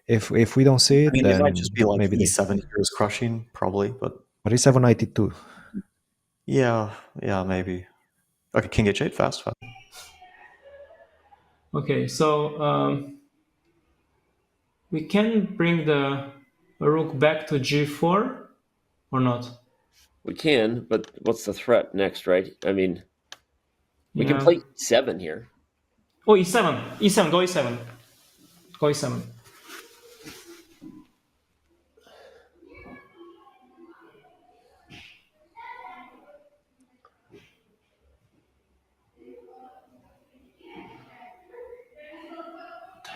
If we don't see it, I mean, then it might just be like maybe E7 here is crushing, probably, but E7 92. yeah, maybe. Okay, King H8, fast. Okay, so we can bring the rook back to G4 or not? We can, but what's the threat next, right? I mean, we can Yeah. play E7 here. Oh, E7. E7, go E7. Go E7.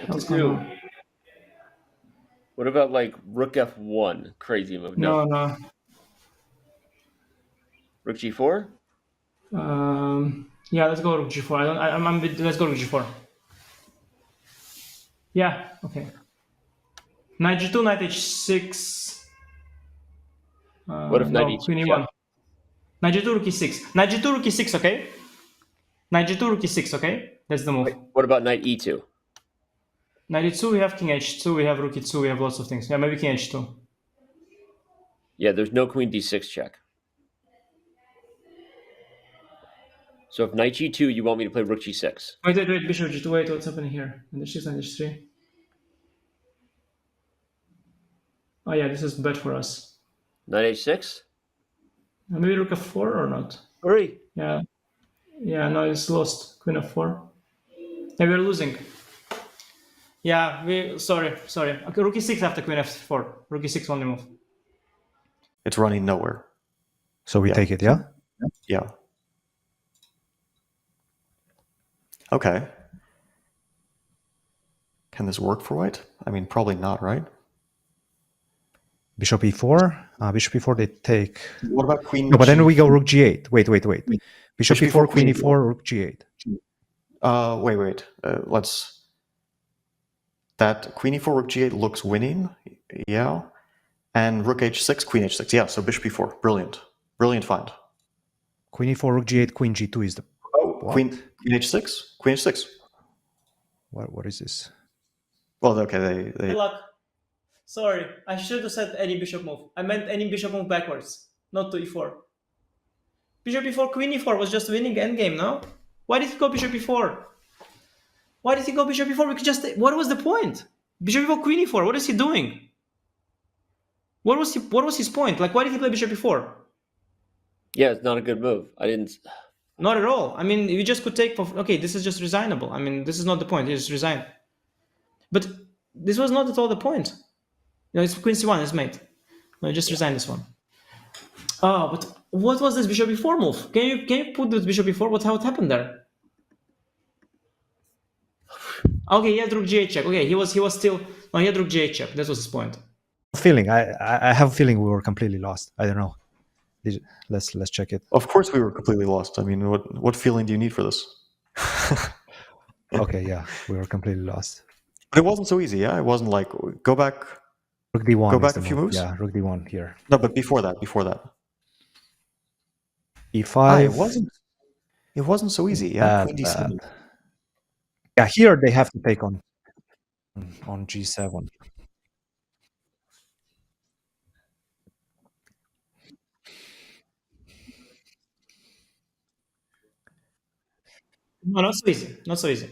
What to do? What about like Rook F1? Crazy move. No. Rook G4? Yeah, let's go Rook G4. Let's go Rook G4. Yeah, okay. Knight G2, Knight H6. What if Knight E2? Queen E1. Knight G2, Rook E6. Knight G2, Rook E6, okay? Knight G2, Rook E6, okay? That's the move. Wait, what about Knight E2? Knight E2, we have King H2, we have Rook E2, we have lots of things. Yeah, maybe King H2. Yeah, there's no Queen D6 check. So if Knight G2, you want me to play Rook G6? Wait, Bishop G2, wait, what's happening here? Knight H6, Knight H3. Oh yeah, this is bad for us. Knight H6? Maybe Rook F4 or not? Hurry! Yeah, no, it's lost. Queen F4. Yeah, we're losing. Yeah, sorry. Okay, Rook E6 after Queen F4. Rook E6 only move. It's running nowhere. So we take it, yeah? Yeah. Okay. Can this work for white? I mean, probably not, right? Bishop E4. Bishop E4, they take. What about Queen? No, but then we go Rook G8. Wait. Bishop E4, Queen E4, Rook G8. Wait. Let's. That Queen E4, Rook G8 looks winning. Yeah. And Rook H6, Queen H6. Yeah, so Bishop E4. Brilliant find. Queen E4, Rook G8, Queen G2 is the. Oh, what? Queen H6? Queen H6. What is this? Well, okay, they Good luck. Sorry, I should have said any bishop move. I meant any bishop move backwards, not to E4. Bishop E4, Queen E4 was just winning endgame, no? Why did he go Bishop E4? Why did he go Bishop E4? We could just. What was the point? Bishop E4, Queen E4. What is he doing? What was his point? Like, why did he play Bishop E4? Yeah, it's not a good move. I didn't. Not at all. I mean, you just could take. Okay, this is just resignable. I mean, this is not the point. You just resign. But this was not at all the point. No, it's Queen C1. It's mate. No, just resign this one. Oh, but what was this Bishop E4 move? Can you put this Bishop E4? What happened there? Okay, he had Rook G8 check. Okay, he was still. No, he had Rook G8 check. That was his point. I have a feeling we were completely lost. I don't know. Let's check it. Of course we were completely lost. I mean, what feeling do you need for this? Okay, yeah, we were completely lost. But it wasn't so easy, yeah? It wasn't like, go back... Rook D1 go back a few moves? Yeah, Rook D1 here. No, but before that. E5. It wasn't so easy, yeah? Queen D7. Yeah, here they have to take on G7. No, not so easy.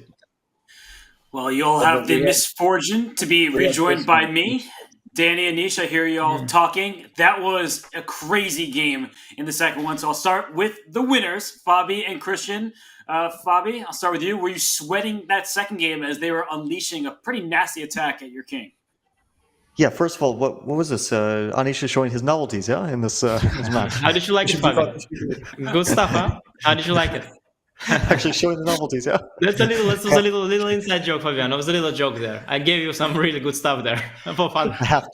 Well, you'll have the misfortune to be rejoined by me. Danny and Anish, I hear you all talking. That was a crazy game in the second one. So I'll start with the winners, Fabi and Cristian. Fabi, I'll start with you. Were you sweating that second game as they were unleashing a pretty nasty attack at your king? Yeah, first of all, what was this? Anish is showing his novelties, yeah, in this match. How did you like it, Fabi? Good stuff, huh? How did you like it? Actually showing the novelties, yeah. That was a little inside joke, Fabiano. It was a little joke there. I gave you some really good stuff there for fun. I have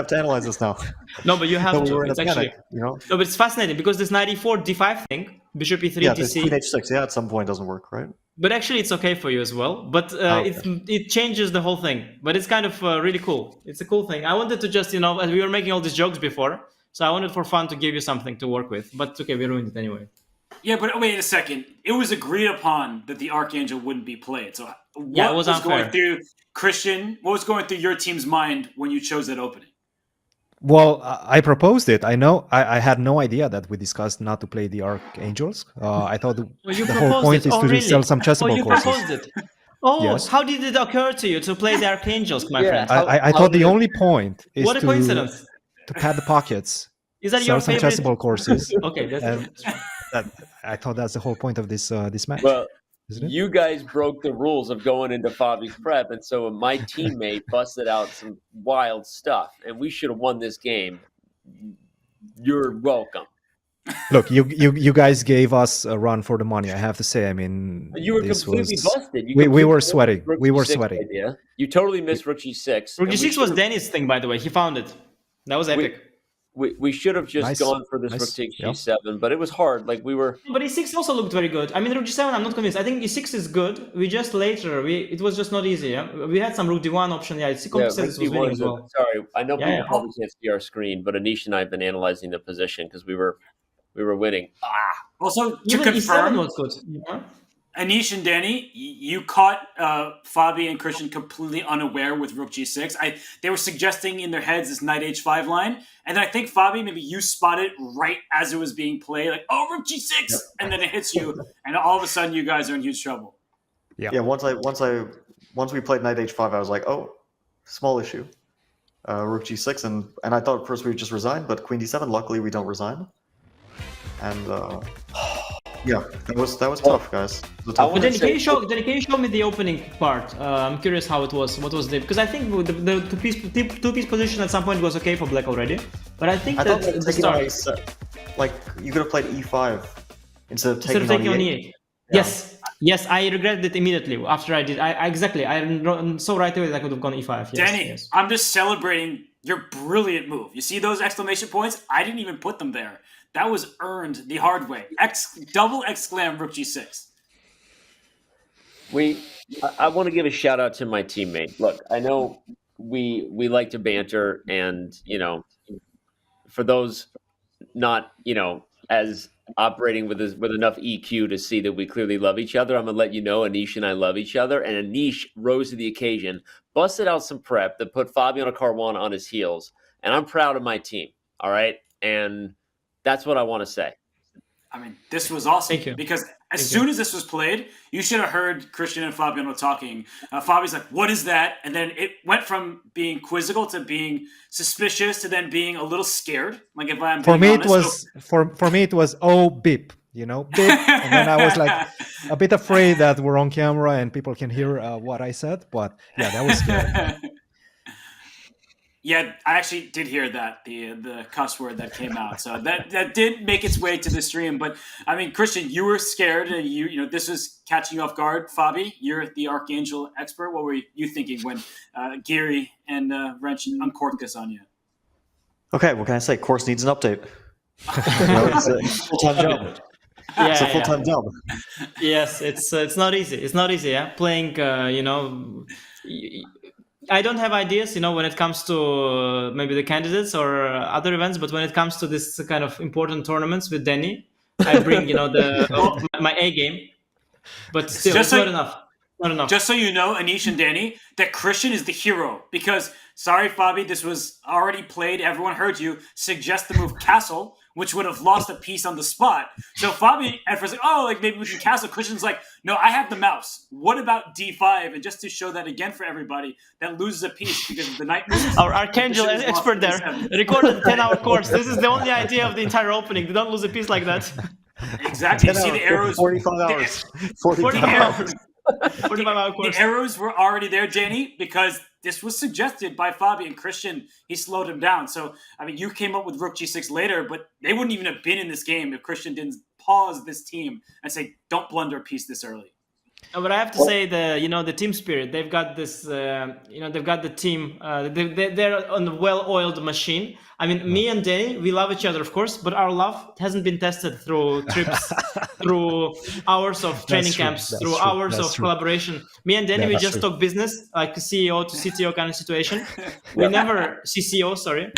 to analyze this now. No, but you have to. It's actually, panic, you know. No, but it's fascinating because this knight e4 d5 thing, bishop e3 yeah, dc. Queen h6, yeah, at some point doesn't work, right? But actually, it's okay for you as well. But it changes the whole thing. But it's kind of really cool. It's a cool thing. I wanted to just, as we were making all these jokes before, So I wanted for fun to give you something to work with, but okay, we ruined it anyway. Yeah, but wait a second. It was agreed upon that the Archangel wouldn't be played. So what Yeah, it was was going unfair. through Christian? What was going through your team's mind when you chose that opening? Well, I proposed it. I know. I had no idea that we discussed not to play the Archangels. I thought You the whole proposed point it. is Oh, to really? sell some chessable you courses. proposed it. Oh, Yes. how did it occur to you to play the Archangels, my Yeah. friend? I thought the only point is What a coincidence. to pad the pockets, Is that sell your some favorite? chessable courses. Okay, that's And I thought that's the whole point of this match. Well, isn't it? you guys broke the rules of going into Fabi's prep, and so my teammate busted out some wild stuff, and we should have won this game. You're welcome. Look, you guys gave us a run for the money. I have to say. I mean, You were this completely was, busted. You we completely were missed sweating. Rook We were G6 sweating. idea. You totally missed Rook G6. Rook and we G6 was should've- Danny's thing, by the way. He found it. That was epic. We should have just Nice. gone for this Nice. Rook takes Yeah. G7, but it was hard. Like we were. But E6 also looked very good. I mean, Rook G7, I'm not convinced. I think E6 is good. We just later, it was just not easy. Yeah? We had some Rook D1 option. Yeah, it's Yeah, compensated Rook was winning D1 as is a- well. sorry, I know Yeah, people yeah. probably can't see our screen, but Anish and I have been analyzing the position because we were winning. Also, to Even E7 confirm, was good. Yeah? Anish and Danny, you caught Fabi and Christian completely unaware with Rook G6. They were suggesting in their heads this Knight H5 line, and then I think Fabi, maybe you spotted right as it was being played, like, oh, Rook G6, and then it hits you, and all of a sudden you guys are in huge trouble. Yeah, once we played Knight H5, I was like, oh, small issue. Rook G6, and I thought first we would just resign, but Queen D7, luckily we don't resign. And yeah, that was tough, guys. It was a tough But wanna then can you show me the opening part? I'm curious how it was. What was the? Because I think the two-piece position at some point was okay for Black already. But I think I that thought the taking start on like you could have played E5 instead of instead of taking taking on on E8. E8. Yes, I regretted it immediately after I did. Exactly. I so right away that I could have gone E5. Yes, Danny, yes. I'm just celebrating your brilliant move. You see those exclamation points? I didn't even put them there. That was earned the hard way. Double exclam Rook G6. I want to give a shout out to my teammate. Look, I know we like to banter, and for those not as operating with enough EQ to see that we clearly love each other, I'm gonna let you know Anish and I love each other, and Anish rose to the occasion, busted out some prep that put Fabiano Caruana on his heels, and I'm proud of my team. All right, and that's what I want to say. I mean, this was awesome. Thank you. Because as soon as this was played, you should have heard Christian and Fabiano talking. Fabi's like, what is that? And then it went from being quizzical to being suspicious to then being a little scared. Like, if I'm For being me, honest. for me it was beep, beep, and then I was like a bit afraid that we're on camera and people can hear what I said. But yeah, that was scary. Yeah, I actually did hear that, the cuss word that came out. So that did make its way to the stream. But I mean, Christian, you were scared. This was catching you off guard. Fabi, you're the Archangel expert. What were you thinking when Giri and Wrench uncorked this on you? Okay, what can I say? Course needs an update. It's a full-time job. Yeah, It's a full-time job. Yes, it's not easy. It's not easy. Yeah, playing. I don't have ideas, when it comes to maybe the candidates or other events, but when it comes to this kind of important tournaments with Danny, I bring, my A game. But still, it's not enough. Not enough. Just so you know, Anish and Danny, that Christian is the hero. Because, sorry, Fabi, this was already played. Everyone heard you suggest the move castle, which would have lost a piece on the spot. So Fabi at first like, maybe we can castle. Christian's like, no, I have the mouse. What about D5? And just to show that again for everybody, that loses a piece because of the knight moves. Our Archangel expert there recorded a 10-hour course. This is the only idea of the entire opening. They don't lose a piece like that. Exactly. You see the arrows. 45 hours. 45 hours. 45-hour The course. arrows were already there, Danny, because this was suggested by Fabi and Christian. He slowed him down. So, I mean, you came up with Rook G6 later, but they wouldn't even have been in this game if Christian didn't pause this team and say, don't blunder a piece this early. But I have to say the team spirit. They've got this. They've got the team. They're on a well-oiled machine. I mean, me and Danny, we love each other, of course, but our love hasn't been tested through trips, through hours of training camps, through hours of collaboration. Me and Danny, we just talk business, like CEO to CTO kind of situation. We never CCO, sorry.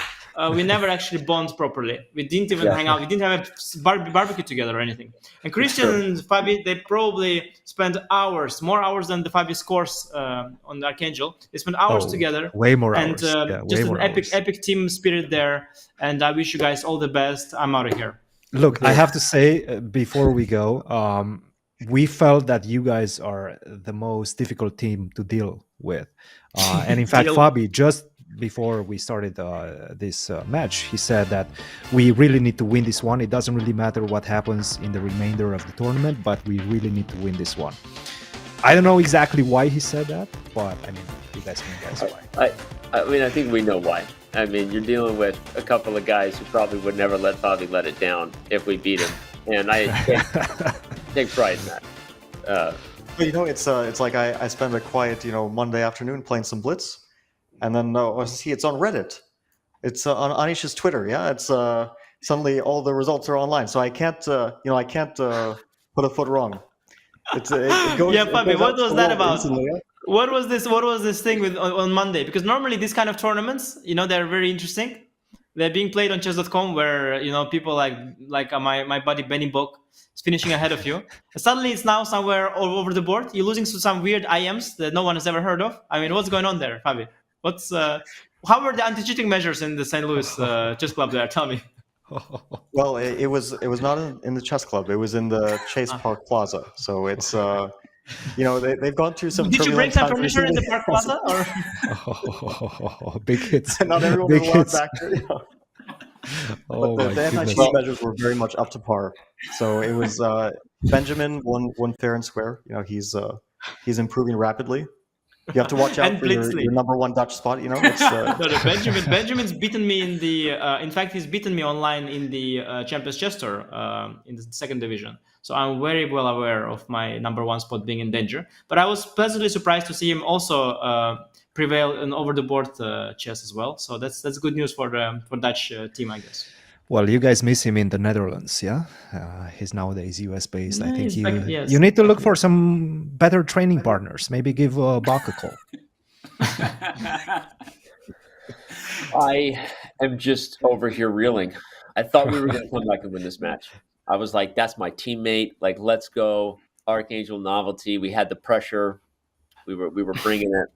we never actually bond properly. We didn't even hang out. We didn't have a barbecue together or anything. And Cristian and Fabi, they probably spent hours, more hours than the Fabi scores on the Archangel. They spent hours together. Way more and, hours. Just an hours. epic team spirit there. And I wish you guys all the best. I'm out of here. Look, I have to say, before we go, we felt that you guys are the most difficult team to deal with. And in fact, Fabi, just before we started this match, he said that we really need to win this one. It doesn't really matter what happens in the remainder of the tournament, but we really need to win this one. I don't know exactly why he said that, but I mean, you guys can guess why. I mean, I think we know why. I mean, you're dealing with a couple of guys who probably would never let Fabi let it down if we beat him, and I take pride in that. But it's like I spend a quiet Monday afternoon playing some Blitz, and then it's on Reddit, it's on Anish's Twitter. Yeah, it's suddenly all the results are online, so I can't put a foot wrong. It goes, yeah, Fabi, what was that about? Instantly, yeah? What was this thing with on Monday? Because normally these kind of tournaments, they're very interesting. They're being played on Chess.com, where people like my buddy Benny Book is finishing ahead of you. And suddenly it's now somewhere all over the board. You're losing to some weird IMs that no one has ever heard of. I mean, what's going on there, Fabi? How were the anti-cheating measures in the St. Louis Chess Club there? Tell me. Well, it was not in the chess club. It was in the Chase Park Plaza. So it's they've gone through some. Did you break some furniture in the Park Plaza? Or? Big hits. Not everyone big was allowed hits. back there. But the anti-cheat measures were very much up to par. So it was Benjamin won fair and square. He's improving rapidly. You have to watch out for your number one Dutch spot. It's, Benjamin's beaten me in the. In fact, he's beaten me online in the Champions Chess Tour in the second division. So I'm very well aware of my number one spot being in danger. But I was pleasantly surprised to see him also prevail in over the board chess as well. So that's good news for Dutch team, I guess. Well, you guys miss him in the Netherlands, yeah? He's nowadays US based. I think yes. you need to look for some better training partners. Maybe give Bach a call. I am just over here reeling. I thought we were going to come back and win this match. I was like, that's my teammate. Like, let's go. Archangel novelty. We had the pressure. We were bringing it.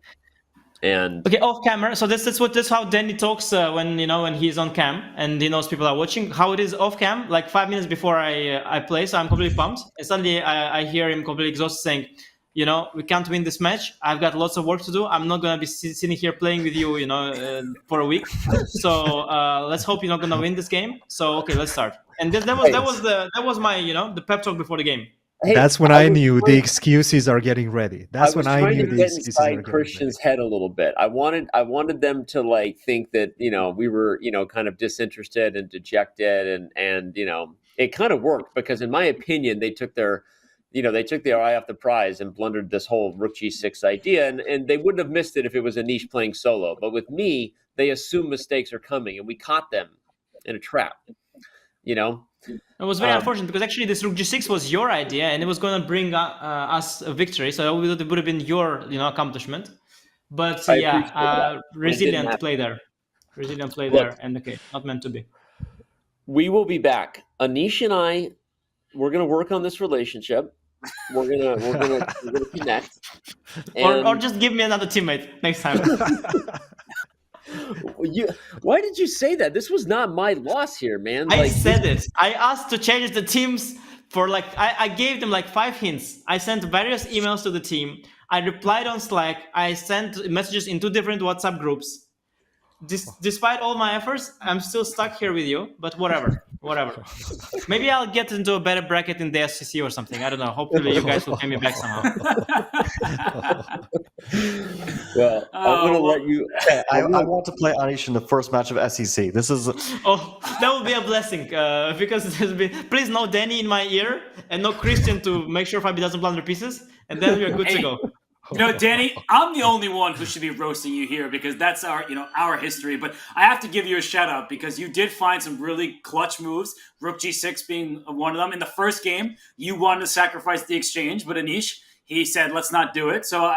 And okay, off camera. So that's how Danny talks when he's on cam and he knows people are watching. How it is off cam, like 5 minutes before I play, so I'm completely pumped. And suddenly I hear him completely exhausted saying, we can't win this match. I've got lots of work to do. I'm not gonna be sitting here playing with you, for a week. So let's hope you're not gonna win this game. So okay, let's start. And that was my the pep talk before the game. Hey, that's when I knew the excuses are getting ready. That's when I knew the excuses are getting ready. Christian's head a little bit. I wanted them to think that we were kind of disinterested and dejected, and it kind of worked because in my opinion they took their eye off the prize and blundered this whole Rook G6 idea, and they wouldn't have missed it if it was Anish playing solo. But with me, they assume mistakes are coming, and we caught them in a trap. It was very unfortunate because actually this Rook G6 was your idea and it was going to bring us a victory. So it would have been your accomplishment. But resilient play there. And okay, not meant to be. We will be back. Anish and I, we're going to work on this relationship. We're gonna connect. Or just give me another teammate next time. Why did you say that? This was not my loss here, man. I said it. I asked to change the teams for I gave them 5 hints. I sent various emails to the team. I replied on Slack. I sent messages in 2 different WhatsApp groups. Despite all my efforts, I'm still stuck here with you, but whatever. Maybe I'll get into a better bracket in the SCC or something. I don't know. Hopefully you guys will pay me back somehow. Well, I'm going to let you... I want to play Anish in the first match of SEC. This is... Oh, that would be a blessing because it has been... Please no Danny in my ear and no Cristian to make sure Fabi doesn't blunder pieces, and then we're good to go. Danny, I'm the only one who should be roasting you here because that's our history. But I have to give you a shout out because you did find some really clutch moves. Rook G6 being one of them. In the first game, you wanted to sacrifice the exchange, but Anish, he said, "Let's not do it." So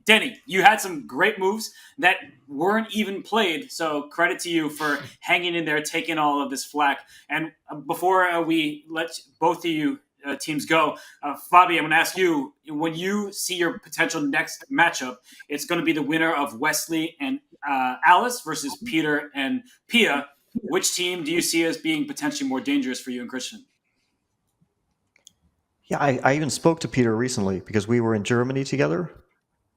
Denny, you had some great moves that weren't even played, so credit to you for hanging in there, taking all of this flack. And before we let both of you teams go, Fabi, I'm going to ask you, when you see your potential next matchup, it's going to be the winner of Wesley and Alice versus Peter and Pia. Which team do you see as being potentially more dangerous for you and Cristian? Yeah, I even spoke to Peter recently because we were in Germany together.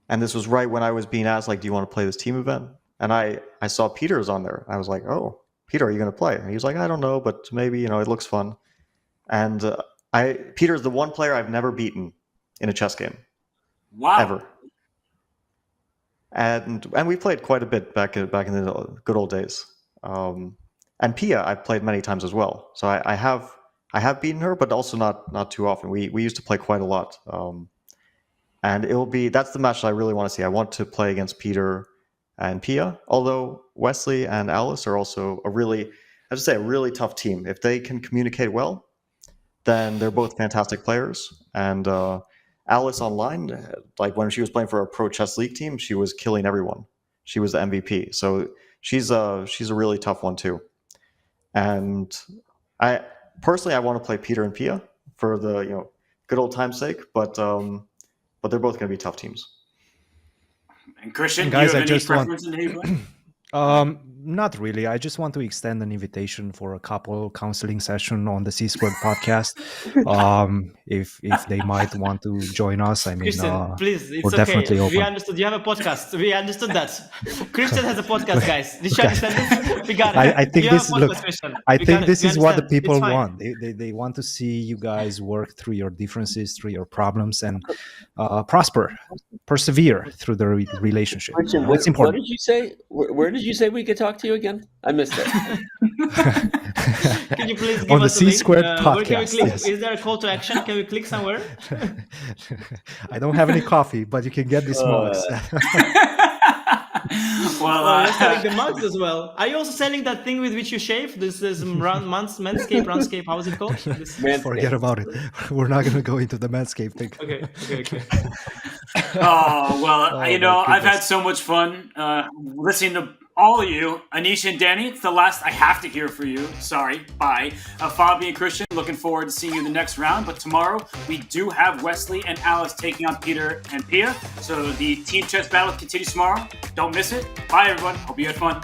And this was right when I was being asked, like, do you want to play this team event? And I saw Peter was on there. I was like, oh, Peter, are you going to play? And he was like, I don't know, but maybe, it looks fun. And Peter's the one player I've never beaten in a chess game. Wow. Ever. And we played quite a bit back in the good old days. And Pia, I've played many times as well. So I have beaten her, but also not too often. We used to play quite a lot. And that's the match that I really want to see. I want to play against Peter and Pia, although Wesley and Alice are also a really tough team. If they can communicate well, then they're both fantastic players. And Alice online, like when she was playing for a Pro Chess League team, she was killing everyone. She was the MVP. So she's a really tough one too. And I want to play Peter and Pia for the good old time's sake, but they're both going to be tough teams. And Cristian, guys, do you have I any just preference in who you play? Not really. I just want to extend an invitation for a couple counseling session on the C-Squared podcast. If they might want to join us, I mean, Cristian, please, it's we're okay. definitely open. We understood. You have a podcast. We understood that. Cristian has a podcast, guys. Did you understand this? We got it. I think You this have a look. podcast, Cristian. I We think got it. this We is what the understand. It's people fine. want. They want to see you guys work through your differences, through your problems, and prosper, persevere through the relationship. Cristian, It's what important. did you say? Where did you say we could talk to you again? I missed it. Can you please give On the us a link? C-Squared Where can we podcast, click? yes. Is there a call to action? Can we click somewhere? I don't have any coffee, but you can get these mugs. Well, You're selling the mugs as well. Are you also selling that thing with which you shave? This is Manscape, Runscape. How is it called? Forget about it. We're not going to go into the Manscaped thing. Okay. Oh, well, Oh, you know, my I've had goodness. so much fun listening to all of you. Anish and Danny, it's the last I have to hear for you. Sorry, bye. Fabi and Cristian, looking forward to seeing you in the next round. But tomorrow, we do have Wesley and Alice taking on Peter and Pia. So the team chess battle continues tomorrow. Don't miss it. Bye, everyone. Hope you had fun.